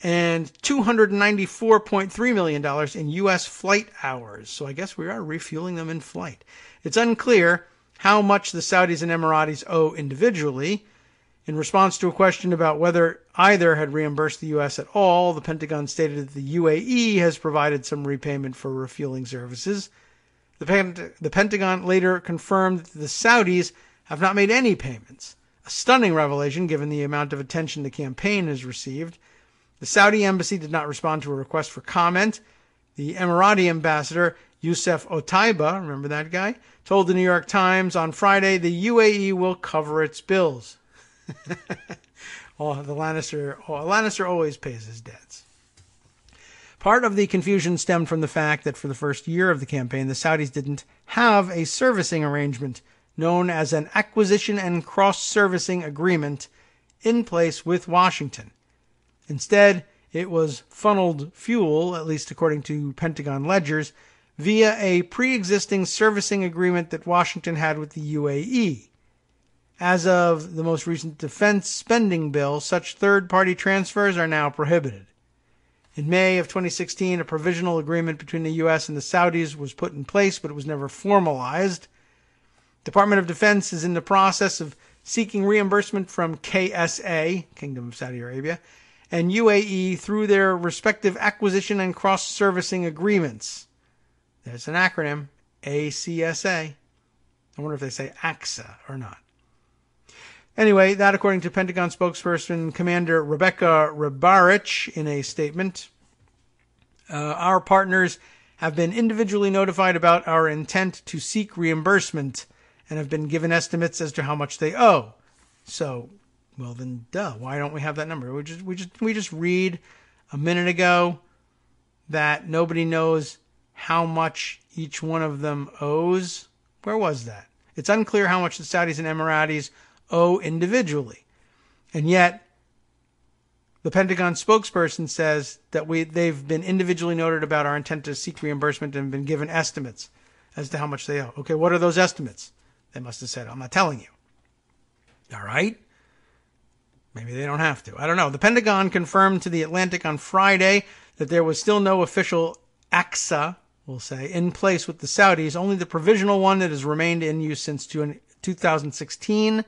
and $294.3 million in U.S. flight hours. So I guess we are refueling them in flight. It's unclear how much the Saudis and Emiratis owe individually. In response to a question about whether either had reimbursed the U.S. at all, the Pentagon stated that the UAE has provided some repayment for refueling services. The Pentagon later confirmed that the Saudis have not made any payments, a stunning revelation given the amount of attention the campaign has received. The Saudi embassy did not respond to a request for comment. The Emirati ambassador, Youssef Otaiba, remember that guy, told the New York Times on Friday the UAE will cover its bills. Lannister always pays his debts. Part of the confusion stemmed from the fact that for the first year of the campaign, the Saudis didn't have a servicing arrangement known as an acquisition and cross-servicing agreement in place with Washington. Instead, it was funneled fuel, at least according to Pentagon ledgers, via a pre-existing servicing agreement that Washington had with the UAE. As of the most recent defense spending bill, such third-party transfers are now prohibited. In May of 2016, a provisional agreement between the U.S. and the Saudis was put in place, but it was never formalized. Department of Defense is in the process of seeking reimbursement from KSA, Kingdom of Saudi Arabia, and UAE through their respective acquisition and cross-servicing agreements. There's an acronym, ACSA. I wonder if they say AXA or not. Anyway, that according to Pentagon spokesperson Commander Rebecca Rebarich in a statement. Our partners have been individually notified about our intent to seek reimbursement and have been given estimates as to how much they owe. So, well then, duh, why don't we have that number? We just read a minute ago that nobody knows how much each one of them owes. Where was that? It's unclear how much the Saudis and Emiratis owe individually. And yet, the Pentagon spokesperson says that they've been individually noted about our intent to seek reimbursement and been given estimates as to how much they owe. Okay, what are those estimates? They must have said, I'm not telling you. All right. Maybe they don't have to. I don't know. The Pentagon confirmed to The Atlantic on Friday that there was still no official AXA, we'll say, in place with the Saudis, only the provisional one that has remained in use since 2016.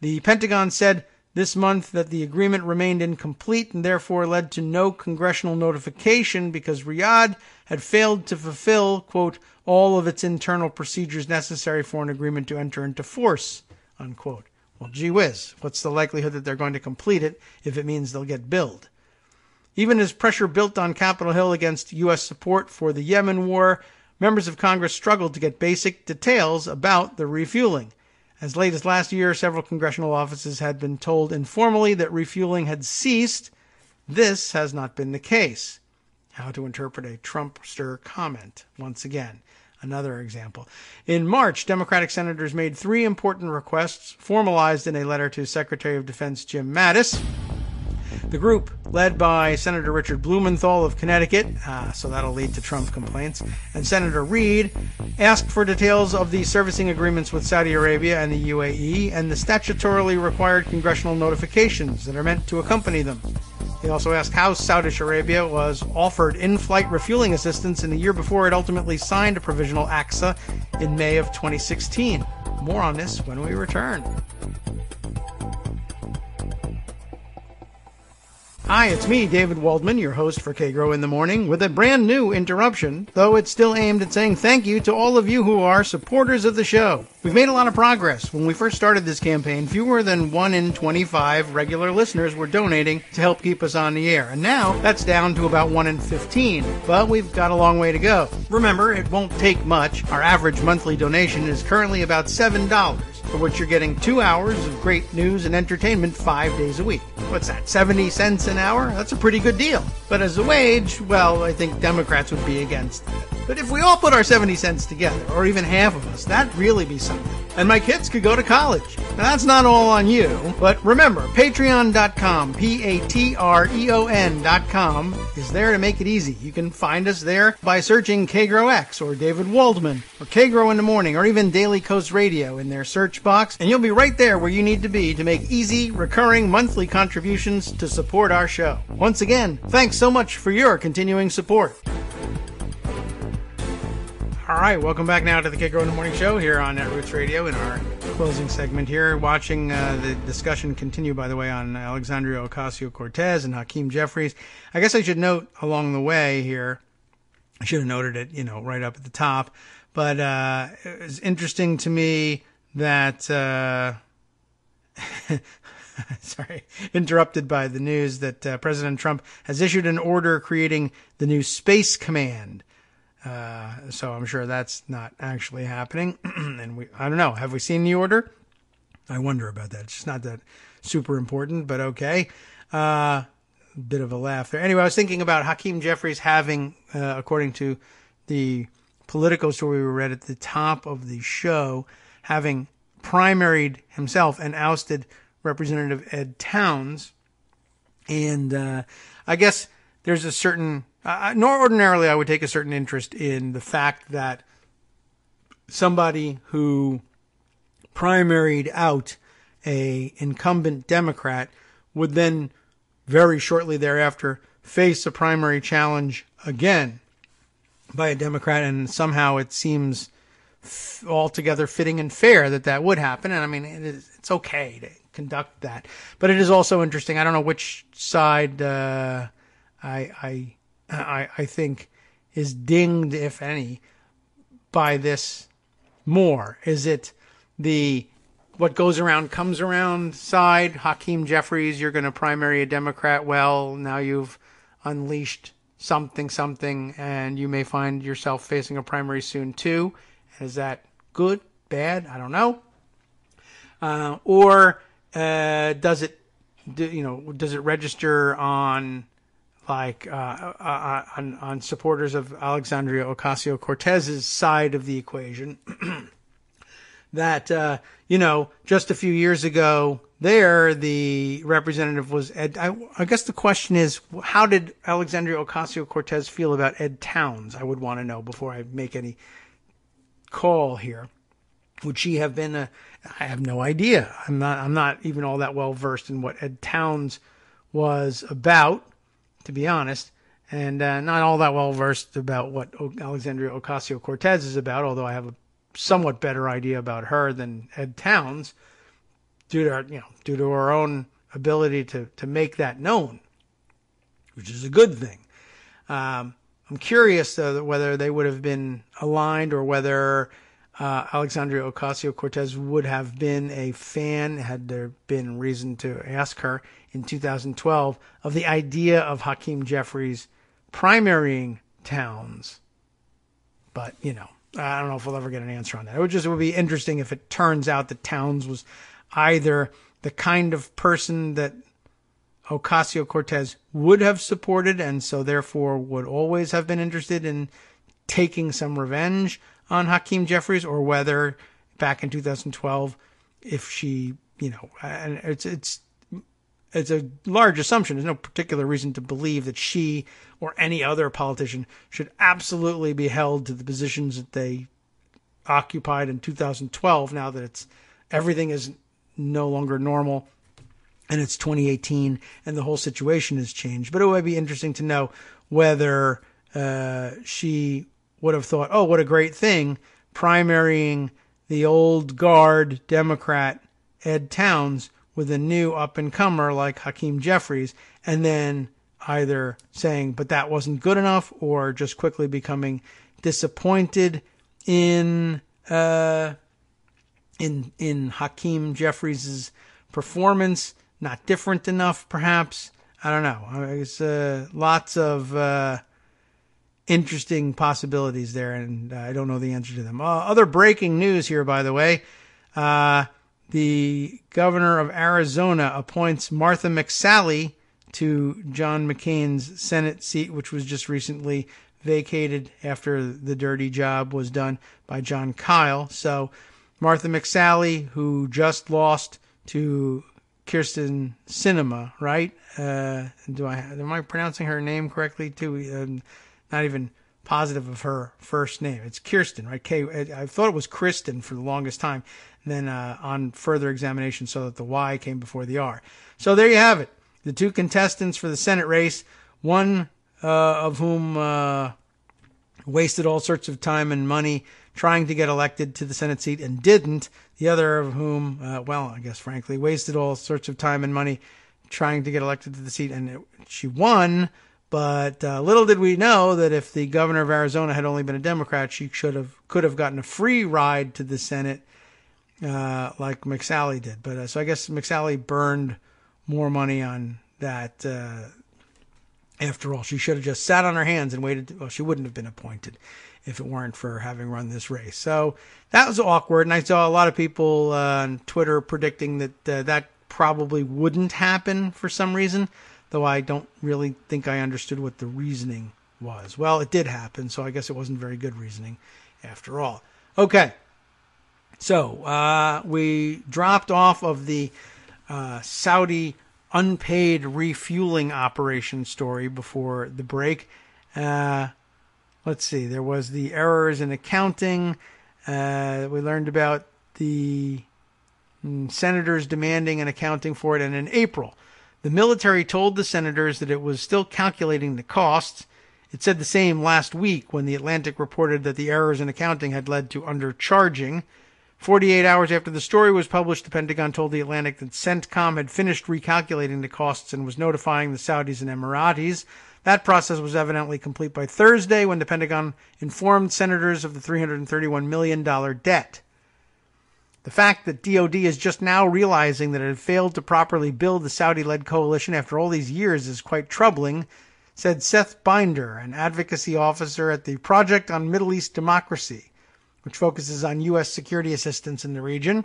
The Pentagon said this month that the agreement remained incomplete and therefore led to no congressional notification because Riyadh had failed to fulfill, quote, all of its internal procedures necessary for an agreement to enter into force, unquote. Well, gee whiz, what's the likelihood that they're going to complete it if it means they'll get billed? Even as pressure built on Capitol Hill against U.S. support for the Yemen war, members of Congress struggled to get basic details about the refueling. As late as last year, several congressional offices had been told informally that refueling had ceased. This has not been the case. How to interpret a Trumpster comment, once again. Another example. In March, Democratic senators made 3 important requests, formalized in a letter to Secretary of Defense Jim Mattis. The group, led by Senator Richard Blumenthal of Connecticut, so that'll lead to Trump complaints, and Senator Reid, asked for details of the servicing agreements with Saudi Arabia and the UAE and the statutorily required congressional notifications that are meant to accompany them. They also asked how Saudi Arabia was offered in-flight refueling assistance in the year before it ultimately signed a provisional AXA in May of 2016. More on this when we return. Hi, it's me, David Waldman, your host for Kagro in the Morning, with a brand new interruption, though it's still aimed at saying thank you to all of you who are supporters of the show. We've made a lot of progress. When we first started this campaign, fewer than 1 in 25 regular listeners were donating to help keep us on the air, and now that's down to about 1 in 15, but we've got a long way to go. Remember, it won't take much. Our average monthly donation is currently about $7, for which you're getting 2 hours of great news and entertainment 5 days a week. What's that, 70 cents an hour? That's a pretty good deal. But as a wage, well, I think Democrats would be against that. But if we all put our 70 cents together, or even half of us, that'd really be something. And my kids could go to college. Now, that's not all on you, but remember, patreon.com, Patreon.com, is there to make it easy. You can find us there by searching Kagro X, or David Waldman, or Kagro in the Morning, or even Daily Coast Radio in their search box, and you'll be right there where you need to be to make easy, recurring monthly contributions to support our show. Once again, thanks so much for your continuing support. All right, welcome back now to the Kagro in the Morning Show here on Netroots Radio in our closing segment here. Watching the discussion continue, by the way, on Alexandria Ocasio-Cortez and Hakeem Jeffries. I guess I should note along the way here, I should have noted it, right up at the top, but it was interesting to me that, sorry, interrupted by the news that President Trump has issued an order creating the new Space Command. So I'm sure that's not actually happening. And I don't know. Have we seen the order? I wonder about that. It's just not that super important, but okay. Bit of a laugh there. Anyway, I was thinking about Hakeem Jeffries having, according to the Politico story we read at the top of the show, having primaried himself and ousted Representative Ed Towns. And I guess there's a certain... nor ordinarily I would take a certain interest in the fact that somebody who primaried out a incumbent Democrat would then very shortly thereafter face a primary challenge again by a Democrat, and somehow it seems altogether fitting and fair that would happen. And I mean, it's okay to conduct that, but it is also interesting. I don't know which side I think is dinged, if any, by this more. Is it the what goes around comes around side? Hakeem Jeffries, you're going to primary a Democrat. Well, now you've unleashed something, and you may find yourself facing a primary soon too. Is that good, bad? I don't know. Or does it register on on supporters of Alexandria Ocasio-Cortez's side of the equation, that, just a few years ago there, the representative was Ed. I guess the question is, how did Alexandria Ocasio-Cortez feel about Ed Towns? I would want to know before I make any call here. Would she have been I have no idea. I'm not even all that well versed in what Ed Towns was about, to be honest, and not all that well versed about what Alexandria Ocasio-Cortez is about, although I have a somewhat better idea about her than Ed Towns, due to her own ability to make that known, which is a good thing. I'm curious whether they would have been aligned, or whether Alexandria Ocasio-Cortez would have been a fan, had there been reason to ask her in 2012, of the idea of Hakeem Jeffries primarying Towns. But, I don't know if we'll ever get an answer on that. It would be interesting if it turns out that Towns was either the kind of person that Ocasio-Cortez would have supported, and so therefore would always have been interested in taking some revenge on Hakeem Jeffries, or whether back in 2012, if she, and it's it's a large assumption. There's no particular reason to believe that she or any other politician should absolutely be held to the positions that they occupied in 2012. Now that everything is no longer normal and it's 2018 and the whole situation has changed. But it would be interesting to know whether she would have thought, oh, what a great thing, primarying the old guard Democrat Ed Towns with a new up-and-comer like Hakeem Jeffries, and then either saying, but that wasn't good enough, or just quickly becoming disappointed in Hakeem Jeffries' performance, not different enough, perhaps. I don't know. It's lots of interesting possibilities there, and I don't know the answer to them. Other breaking news here, by the way. The governor of Arizona appoints Martha McSally to John McCain's Senate seat, which was just recently vacated after the dirty job was done by John Kyle. So Martha McSally, who just lost to Kirsten Sinema, right? Am I pronouncing her name correctly too? Not even positive of her first name. It's Kirsten, right? I thought it was Kristen for the longest time. And then on further examination, saw that the Y came before the R. So there you have it. The two contestants for the Senate race, one of whom wasted all sorts of time and money trying to get elected to the Senate seat and didn't. The other of whom, I guess frankly, wasted all sorts of time and money trying to get elected to the seat, and she won. But little did we know that if the governor of Arizona had only been a Democrat, she could have gotten a free ride to the Senate like McSally did. But so I guess McSally burned more money on that. After all, she should have just sat on her hands and waited. Well, she wouldn't have been appointed if it weren't for having run this race. So that was awkward. And I saw a lot of people on Twitter predicting that that probably wouldn't happen for some reason, though I don't really think I understood what the reasoning was. Well, it did happen, so I guess it wasn't very good reasoning after all. Okay, so we dropped off of the Saudi unpaid refueling operation story before the break. Let's see, there was the errors in accounting. We learned about the senators demanding an accounting for it, and in April, the military told the senators that it was still calculating the costs. It said the same last week when The Atlantic reported that the errors in accounting had led to undercharging. 48 hours after the story was published, the Pentagon told The Atlantic that CENTCOM had finished recalculating the costs and was notifying the Saudis and Emiratis. That process was evidently complete by Thursday when the Pentagon informed senators of the $331 million debt. The fact that DOD is just now realizing that it had failed to properly build the Saudi-led coalition after all these years is quite troubling, said Seth Binder, an advocacy officer at the Project on Middle East Democracy, which focuses on U.S. security assistance in the region.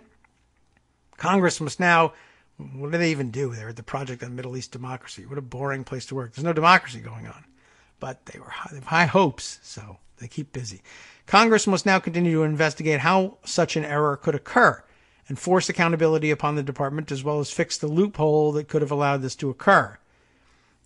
Congress must now, what do they even do there at the Project on Middle East Democracy? What a boring place to work. There's no democracy going on. But they have high hopes, so they keep busy. Congress must now continue to investigate how such an error could occur and force accountability upon the department, as well as fix the loophole that could have allowed this to occur.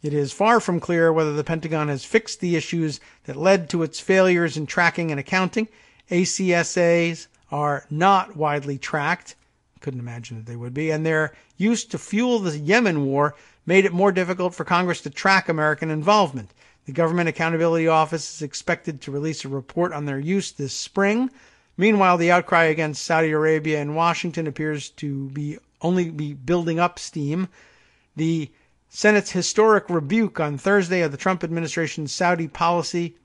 It is far from clear whether the Pentagon has fixed the issues that led to its failures in tracking and accounting. ACSAs are not widely tracked. Couldn't imagine that they would be. And their use to fuel the Yemen war made it more difficult for Congress to track American involvement. The Government Accountability Office is expected to release a report on their use this spring. Meanwhile, the outcry against Saudi Arabia and Washington appears to only be building up steam. The Senate's historic rebuke on Thursday of the Trump administration's Saudi policy,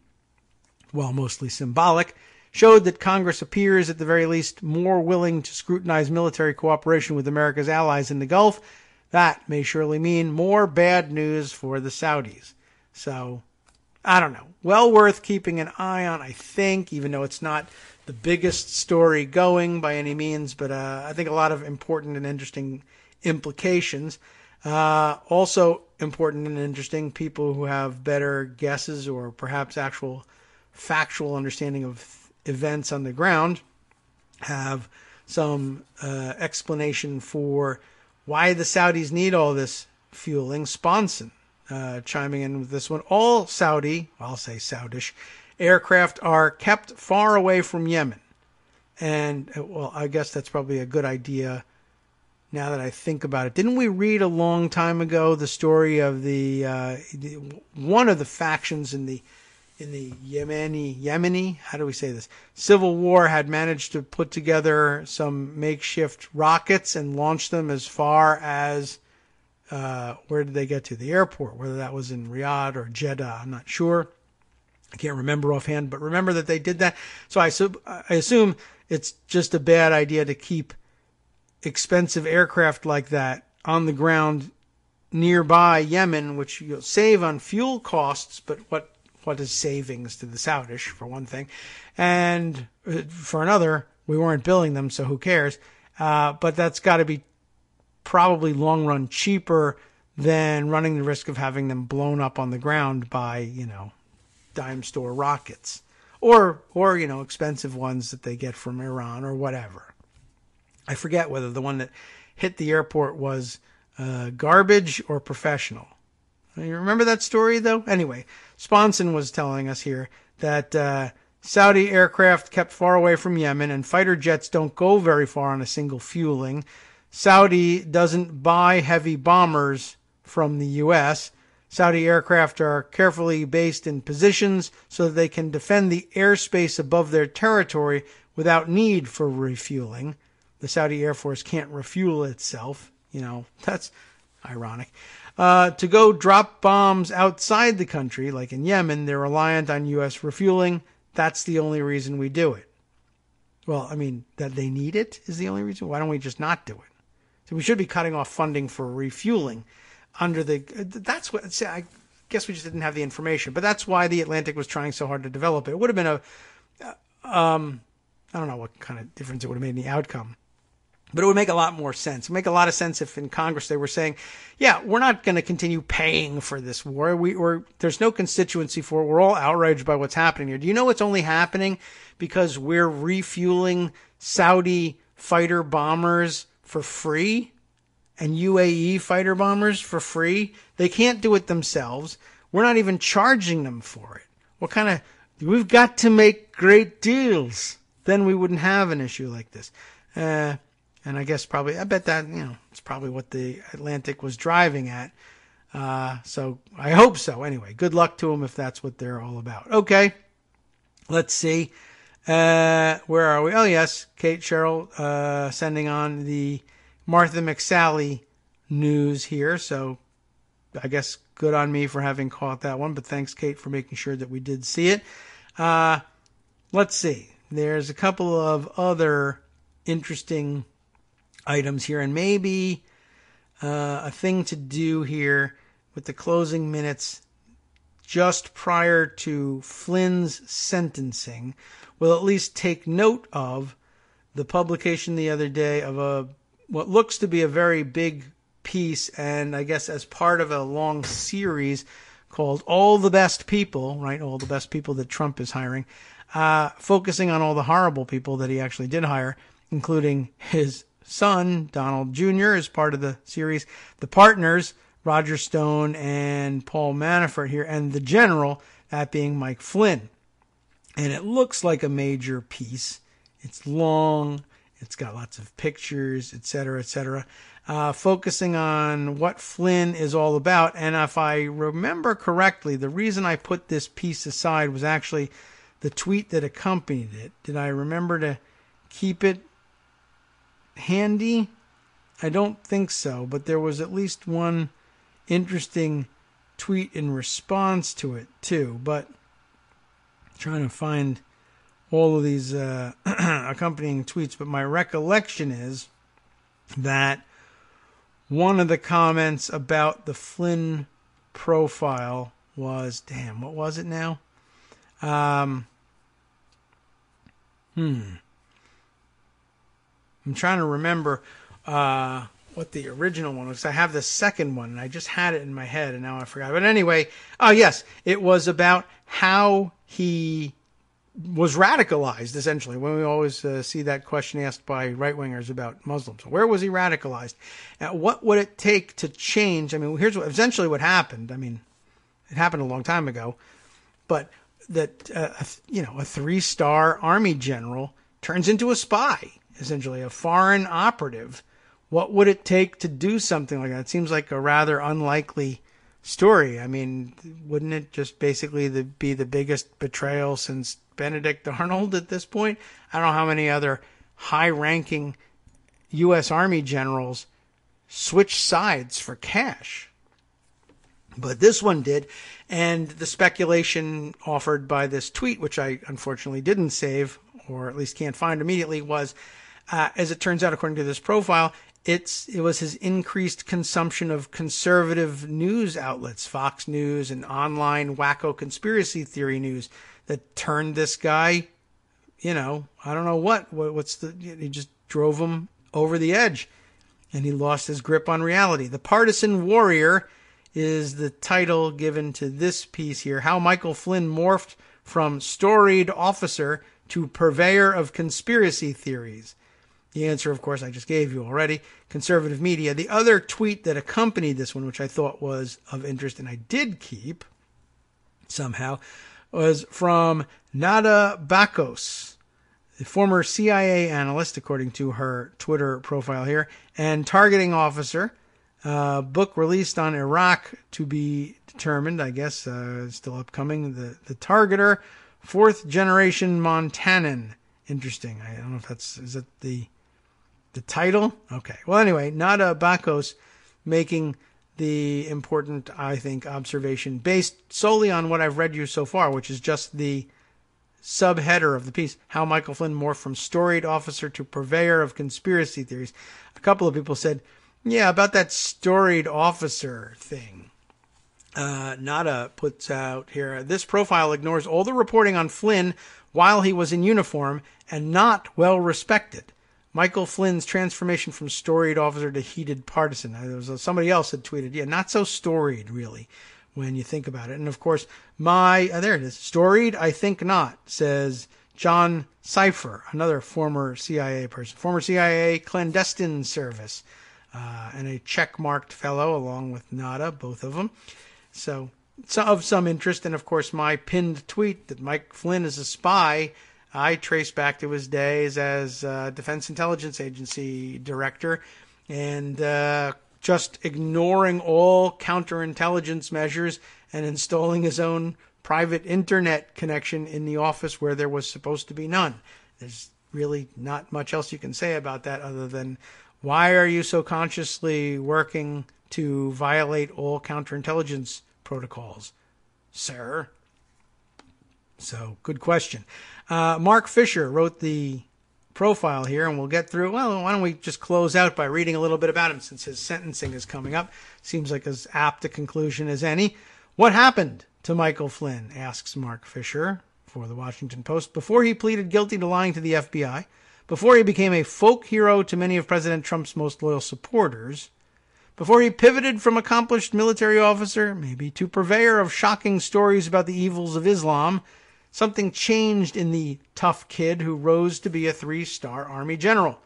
while mostly symbolic, showed that Congress appears, at the very least, more willing to scrutinize military cooperation with America's allies in the Gulf. That may surely mean more bad news for the Saudis. So, I don't know. Well worth keeping an eye on, I think, even though it's not the biggest story going by any means, but I think a lot of important and interesting implications. Also important and interesting, people who have better guesses or perhaps actual factual understanding of events on the ground have some explanation for why the Saudis need all this fueling, Sponson, chiming in with this one. All Saudi, I'll say Saudish, aircraft are kept far away from Yemen. And, well, I guess that's probably a good idea now that I think about it. Didn't we read a long time ago the story of the one of the factions in the Yemeni, how do we say this? Civil War had managed to put together some makeshift rockets and launch them as far as, where did they get to? The airport, whether that was in Riyadh or Jeddah, I'm not sure. I can't remember offhand, but remember that they did that. So I assume it's just a bad idea to keep expensive aircraft like that on the ground nearby Yemen, which you'll save on fuel costs, but what is savings to the Saudish, for one thing? And for another, we weren't billing them, so who cares? But that's got to be probably long run cheaper than running the risk of having them blown up on the ground by, dime store rockets or expensive ones that they get from Iran or whatever. I forget whether the one that hit the airport was garbage or professional. You remember that story, though? Anyway, Sponson was telling us here that Saudi aircraft kept far away from Yemen and fighter jets don't go very far on a single fueling. Saudi doesn't buy heavy bombers from the U.S. Saudi aircraft are carefully based in positions so that they can defend the airspace above their territory without need for refueling. The Saudi Air Force can't refuel itself. That's ironic. To go drop bombs outside the country, like in Yemen, they're reliant on U.S. refueling. That's the only reason we do it. Well, I mean, that they need it is the only reason. Why don't we just not do it? So we should be cutting off funding for refueling that's what, I guess we just didn't have the information, but that's why the Atlantic was trying so hard to develop it. It would have been I don't know what kind of difference it would have made in the outcome. But it would make a lot more sense. It would make a lot of sense if in Congress they were saying, yeah, we're not going to continue paying for this war. There's no constituency for it. We're all outraged by what's happening here. Do you know it's only happening because we're refueling Saudi fighter bombers for free and UAE fighter bombers for free? They can't do it themselves. We're not even charging them for it. We've got to make great deals. Then we wouldn't have an issue like this. And I guess I bet that, it's probably what the Atlantic was driving at. So I hope so. Anyway, good luck to them if that's what they're all about. Okay. Let's see. Where are we? Oh, yes. Kate Sherrill, sending on the Martha McSally news here. So I guess good on me for having caught that one, but thanks, Kate, for making sure that we did see it. Let's see. There's a couple of other interesting items here, and maybe a thing to do here with the closing minutes just prior to Flynn's sentencing. We'll at least take note of the publication the other day of what looks to be a very big piece, and I guess as part of a long series called All the Best People, right? All the best people that Trump is hiring, focusing on all the horrible people that he actually did hire, including his son, Donald Jr., as part of the series, the partners, Roger Stone and Paul Manafort here, and the general, that being Mike Flynn. And it looks like a major piece. It's long. It's got lots of pictures, etc., etc., focusing on what Flynn is all about. And if I remember correctly, the reason I put this piece aside was actually the tweet that accompanied it. Did I remember to keep it handy? I don't think so, but there was at least one interesting tweet in response to it too. But I'm trying to find all of these accompanying tweets, but my recollection is that one of the comments about the Flynn profile was, what was it now? I'm trying to remember what the original one was. I have the second one, and I just had it in my head, and now I forgot. But anyway, yes, it was about how he was radicalized, essentially, when we always see that question asked by right-wingers about Muslims. Where was he radicalized? What would it take to change? I mean, here's essentially what happened. I mean, it happened a long time ago, but that, a 3-star army general turns into a spy, essentially, a foreign operative. What would it take to do something like that? It seems like a rather unlikely story. I mean, wouldn't it just basically be the biggest betrayal since Benedict Arnold at this point? I don't know how many other high-ranking U.S. Army generals switch sides for cash. But this one did, and the speculation offered by this tweet, which I unfortunately didn't save, or at least can't find immediately, was, as it turns out, according to this profile, it was his increased consumption of conservative news outlets, Fox News and online wacko conspiracy theory news, that turned this guy, I don't know he just drove him over the edge, and he lost his grip on reality. The Partisan Warrior is the title given to this piece here, How Michael Flynn Morphed from Storied Officer to Purveyor of Conspiracy Theories. The answer, of course, I just gave you already. Conservative media. The other tweet that accompanied this one, which I thought was of interest and I did keep somehow, was from Nada Bakos, the former CIA analyst, according to her Twitter profile here, and targeting officer. Book released on Iraq to be determined, I guess, still upcoming. The Targeter, 4th Generation Montanan. Interesting. I don't know if is it the title? Okay. Well, anyway, Nada Bakos making the important, I think, observation based solely on what I've read you so far, which is just the subheader of the piece, How Michael Flynn Morphed from Storied Officer to Purveyor of Conspiracy Theories. A couple of people said, yeah, about that storied officer thing. Nada puts out here, this profile ignores all the reporting on Flynn while he was in uniform and not well respected. Michael Flynn's transformation from storied officer to heated partisan. There was somebody else had tweeted, yeah, not so storied, really, when you think about it. And, of course, there it is. Storied? I think not, says John Cipher, another former CIA person. Former CIA clandestine service. And a check-marked fellow, along with Nada, both of them. So of some interest. And, of course, my pinned tweet that Mike Flynn is a spy, I trace back to his days as Defense Intelligence Agency director and just ignoring all counterintelligence measures and installing his own private internet connection in the office where there was supposed to be none. There's really not much else you can say about that other than, why are you so consciously working to violate all counterintelligence protocols, sir? So, good question. Mark Fisher wrote the profile here, and we'll get through. Well, why don't we just close out by reading a little bit about him, since his sentencing is coming up. Seems like as apt a conclusion as any. What happened to Michael Flynn, asks Mark Fisher for the Washington Post, before he pleaded guilty to lying to the FBI, before he became a folk hero to many of President Trump's most loyal supporters, before he pivoted from accomplished military officer, maybe, to purveyor of shocking stories about the evils of Islam, something changed in the tough kid who rose to be a 3-star Army general.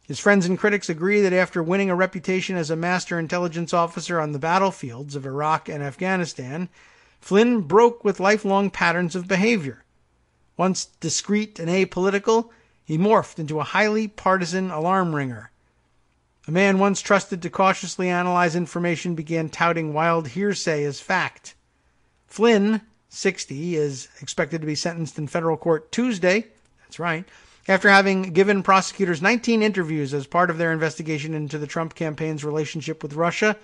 His friends and critics agree that after winning a reputation as a master intelligence officer on the battlefields of Iraq and Afghanistan, Flynn broke with lifelong patterns of behavior. Once discreet and apolitical, he morphed into a highly partisan alarm ringer. A man once trusted to cautiously analyze information began touting wild hearsay as fact. Flynn, 60, is expected to be sentenced in federal court Tuesday. That's right. After having given prosecutors 19 interviews as part of their investigation into the Trump campaign's relationship with Russia,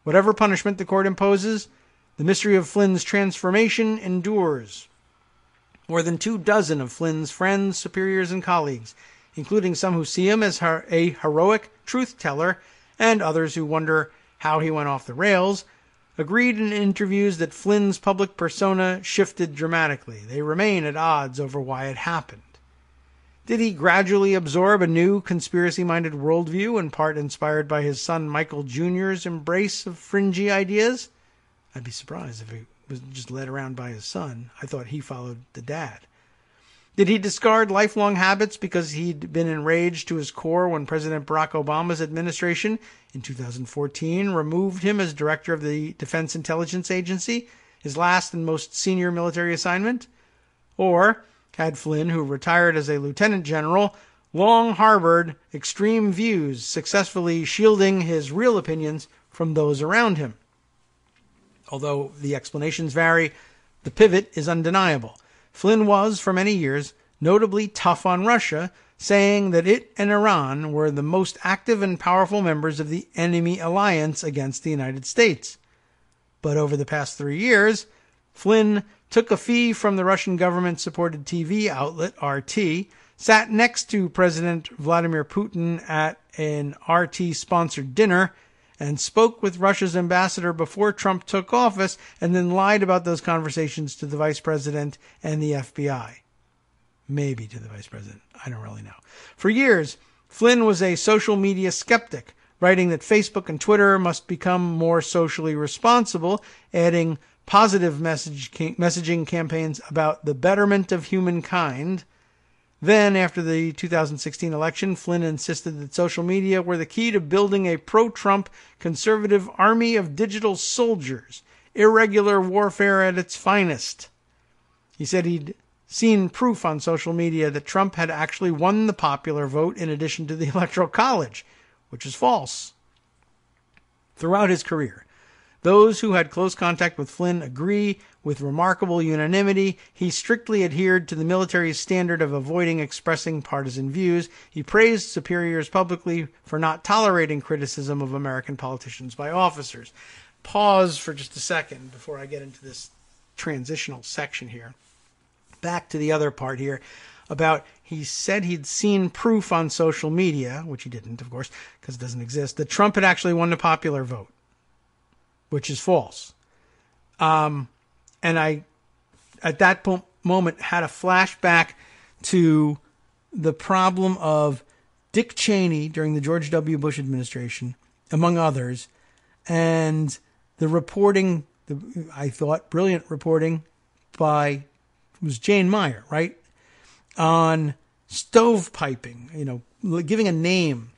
whatever punishment the court imposes, the mystery of Flynn's transformation endures. More than 24 of Flynn's friends, superiors, and colleagues, including some who see him as a heroic truth-teller and others who wonder how he went off the rails, agreed in interviews that Flynn's public persona shifted dramatically. They remain at odds over why it happened. Did he gradually absorb a new conspiracy-minded worldview, in part inspired by his son Michael Jr.'s embrace of fringy ideas? I'd be surprised if he was just led around by his son. I thought he followed the dad. Did he discard lifelong habits because he'd been enraged to his core when President Barack Obama's administration in 2014 removed him as director of the Defense Intelligence Agency, his last and most senior military assignment? Or had Flynn, who retired as a lieutenant general, long harbored extreme views, successfully shielding his real opinions from those around him? Although the explanations vary, the pivot is undeniable. Flynn was, for many years, notably tough on Russia, saying that it and Iran were the most active and powerful members of the enemy alliance against the United States. But over the past 3 years, Flynn took a fee from the Russian government-supported TV outlet RT, sat next to President Vladimir Putin at an RT-sponsored dinner, and spoke with Russia's ambassador before Trump took office, and then lied about those conversations to the vice president and the FBI. Maybe to the vice president. I don't really know. For years, Flynn was a social media skeptic, writing that Facebook and Twitter must become more socially responsible, adding positive messaging campaigns about the betterment of humankind. Then, after the 2016 election, Flynn insisted that social media were the key to building a pro-Trump conservative army of digital soldiers, irregular warfare at its finest. He said he'd seen proof on social media that Trump had actually won the popular vote in addition to the Electoral College, which is false. Throughout his career, those who had close contact with Flynn agree with remarkable unanimity. He strictly adhered to the military's standard of avoiding expressing partisan views. He praised superiors publicly for not tolerating criticism of American politicians by officers. Pause for just a second before I get into this transitional section here. Back to the other part here about he said he'd seen proof on social media, which he didn't, of course, because it doesn't exist, that Trump had actually won the popular vote, which is false. And I, at that moment, had a flashback to the problem of Dick Cheney during the George W. Bush administration, among others, and the reporting, I thought, brilliant reporting by, it was Jane Meyer, right, on stovepiping, giving a name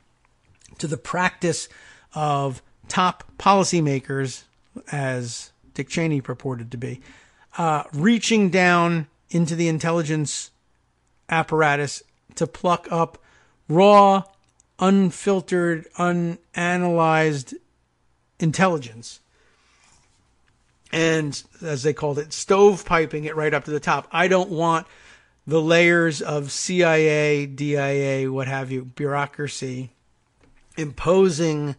to the practice of top policymakers, as Dick Cheney purported to be, reaching down into the intelligence apparatus to pluck up raw, unfiltered, unanalyzed intelligence. And, as they called it, stovepiping it right up to the top. I don't want the layers of CIA, DIA, what have you, bureaucracy, imposing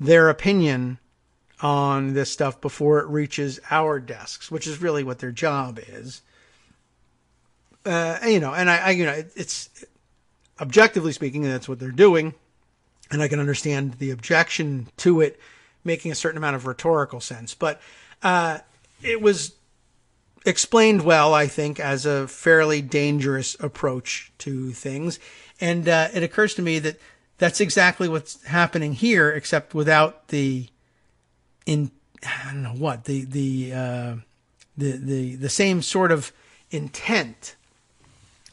their opinion on this stuff before it reaches our desks, which is really what their job is. It's objectively speaking, that's what they're doing. And I can understand the objection to it making a certain amount of rhetorical sense. But it was explained well, I think, as a fairly dangerous approach to things. And it occurs to me that that's exactly what's happening here, except without the the same sort of intent,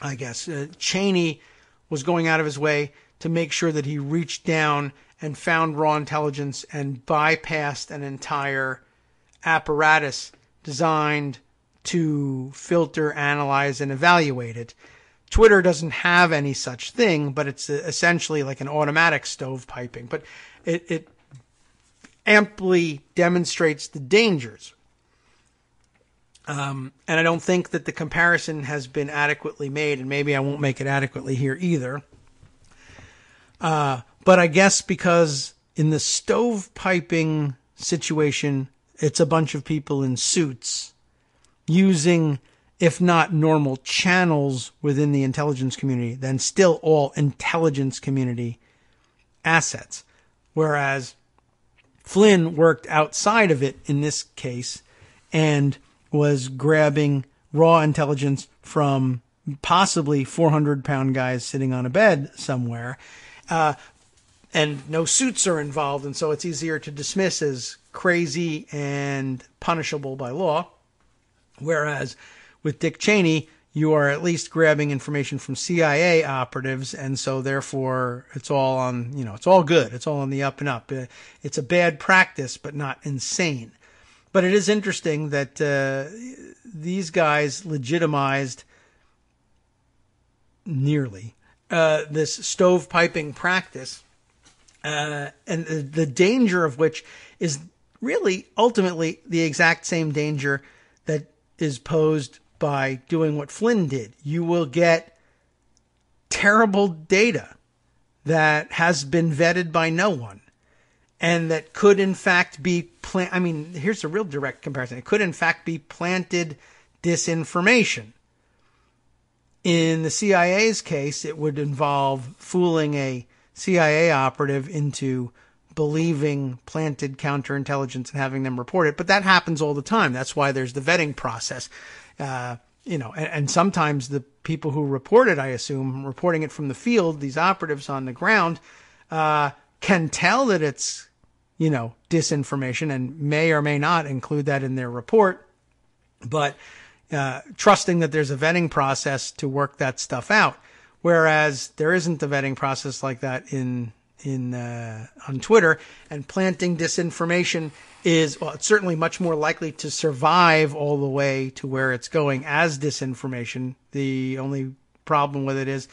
I guess. Cheney was going out of his way to make sure that he reached down and found raw intelligence and bypassed an entire apparatus designed to filter, analyze, and evaluate it. Twitter doesn't have any such thing, but it's essentially like an automatic stovepiping. But it amply demonstrates the dangers. And I don't think that the comparison has been adequately made, and maybe I won't make it adequately here either. But I guess because in the stovepiping situation, it's a bunch of people in suits using, if not normal channels within the intelligence community, then still all intelligence community assets. Whereas Flynn worked outside of it in this case and was grabbing raw intelligence from possibly 400-pound guys sitting on a bed somewhere. And no suits are involved, and so it's easier to dismiss as crazy and punishable by law. Whereas with Dick Cheney, you are at least grabbing information from CIA operatives, and so therefore it's all on, it's all good. It's all on the up and up. It's a bad practice, but not insane. But it is interesting that these guys legitimized nearly this stovepiping practice, and the danger of which is really ultimately the exact same danger that is posed by doing what Flynn did. You will get terrible data that has been vetted by no one and that could in fact be here's a real direct comparison. It could in fact be planted disinformation. In the CIA's case, it would involve fooling a CIA operative into believing planted counterintelligence and having them report it. But that happens all the time. That's why there's the vetting process. And sometimes the people who report it, I assume, reporting it from the field, these operatives on the ground, can tell that it's, disinformation and may or may not include that in their report. But trusting that there's a vetting process to work that stuff out. Whereas there isn't a vetting process like that on Twitter, and planting disinformation is, it's certainly much more likely to survive all the way to where it's going as disinformation. The only problem with it is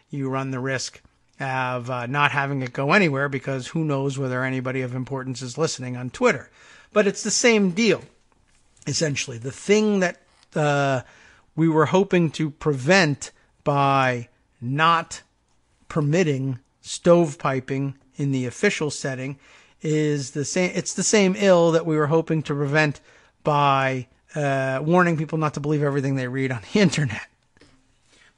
you run the risk of not having it go anywhere, because who knows whether anybody of importance is listening on Twitter. But it's the same deal, essentially. The thing that we were hoping to prevent by not permitting stovepiping in the official setting is the same. It's the same ill that we were hoping to prevent by warning people not to believe everything they read on the internet.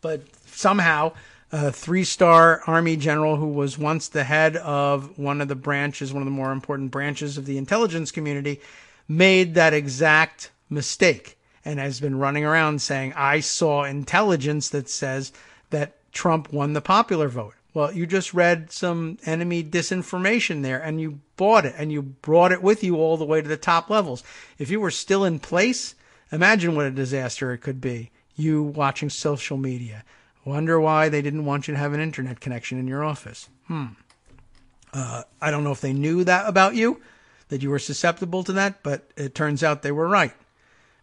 But somehow a 3-star Army general who was once the head of one of the more important branches of the intelligence community, made that exact mistake and has been running around saying, I saw intelligence that says that Trump won the popular vote. Well, you just read some enemy disinformation there, and you bought it, and you brought it with you all the way to the top levels. If you were still in place, imagine what a disaster it could be. You watching social media. Wonder why they didn't want you to have an internet connection in your office. I don't know if they knew that about you, that you were susceptible to that, but it turns out they were right.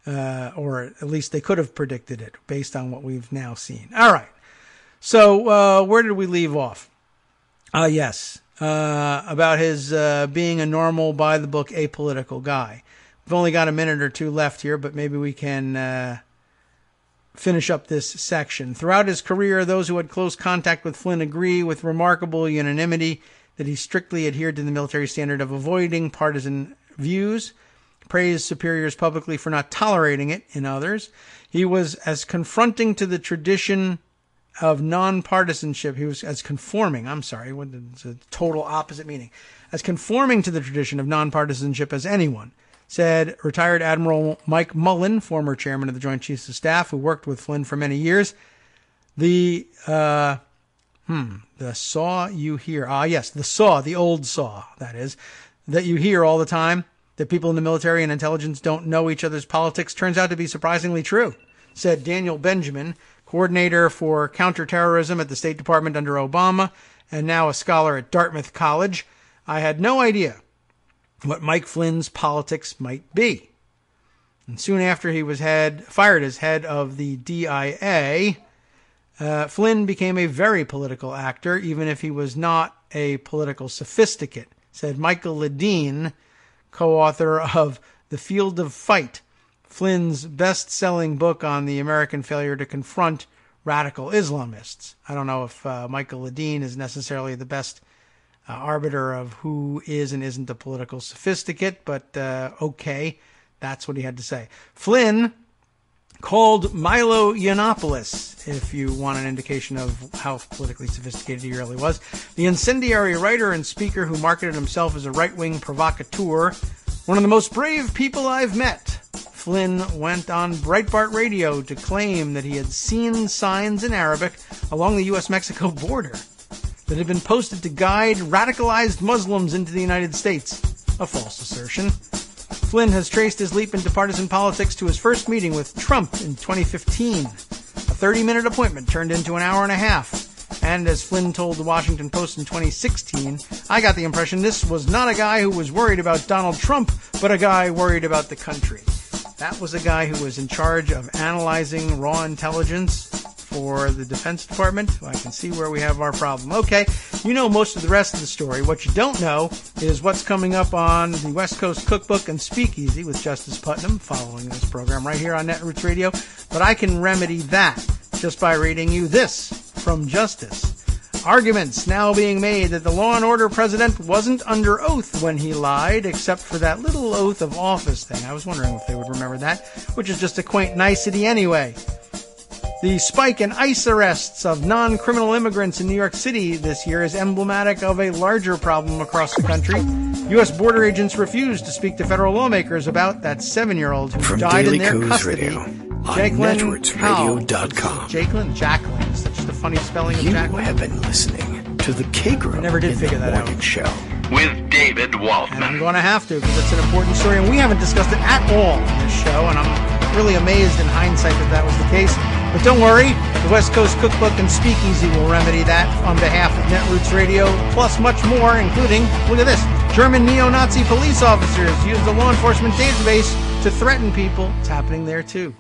Or at least they could have predicted it based on what we've now seen. All right. So, where did we leave off? Yes, about his being a normal, by-the-book, apolitical guy. We've only got a minute or two left here, but maybe we can finish up this section. Throughout his career, those who had close contact with Flynn agree with remarkable unanimity that he strictly adhered to the military standard of avoiding partisan views, praised superiors publicly for not tolerating it in others. He was as confronting to the tradition of nonpartisanship. He was as conforming, it's a total opposite meaning, as conforming to the tradition of nonpartisanship as anyone, said retired Admiral Mike Mullen, former chairman of the Joint Chiefs of Staff, who worked with Flynn for many years. The saw you hear, the old saw, that is, that you hear all the time, that people in the military and intelligence don't know each other's politics, turns out to be surprisingly true, said Daniel Benjamin, coordinator for counterterrorism at the State Department under Obama, and now a scholar at Dartmouth College. I had no idea what Mike Flynn's politics might be. And soon after he was fired as head of the DIA, Flynn became a very political actor, even if he was not a political sophisticate, said Michael Ledeen, co-author of The Field of Fight, Flynn's best-selling book on the American failure to confront radical Islamists. I don't know if Michael Ledeen is necessarily the best arbiter of who is and isn't a political sophisticate, but okay, that's what he had to say. Flynn called Milo Yiannopoulos, if you want an indication of how politically sophisticated he really was, the incendiary writer and speaker who marketed himself as a right-wing provocateur, one of the most brave people I've met. Flynn went on Breitbart Radio to claim that he had seen signs in Arabic along the U.S.-Mexico border that had been posted to guide radicalized Muslims into the United States. A false assertion. Flynn has traced his leap into partisan politics to his first meeting with Trump in 2015. A 30-minute appointment turned into an hour and a half. And as Flynn told the Washington Post in 2016, I got the impression this was not a guy who was worried about Donald Trump, but a guy worried about the country. That was a guy who was in charge of analyzing raw intelligence for the Defense Department. I can see where we have our problem. Okay, you know most of the rest of the story. What you don't know is what's coming up on the West Coast Cookbook and Speakeasy with Justice Putnam following this program right here on Netroots Radio. But I can remedy that just by reading you this from Justice. Arguments now being made that the law and order president wasn't under oath when he lied, except for that little oath of office thing. I was wondering if they would remember that, which is just a quaint nicety anyway. The spike in ICE arrests of non-criminal immigrants in New York City this year is emblematic of a larger problem across the country. U.S. border agents refused to speak to federal lawmakers about that 7-year-old who From died Daily in their Coos custody. Radio on Jacqueline NetworksRadio.com. Jacqueline. Is that just a funny spelling of You Jacqueline? have been listening to the Kagro I never did in figure the that Morning out. Show. With David And I'm Waldman. going to have to, because it's an important story, and we haven't discussed it at all in this show, and I'm really amazed in hindsight that was the case. But don't worry, the West Coast Cookbook and Speakeasy will remedy that on behalf of Netroots Radio, plus much more, including, look at this, German neo-Nazi police officers used the law enforcement database to threaten people. It's happening there, too.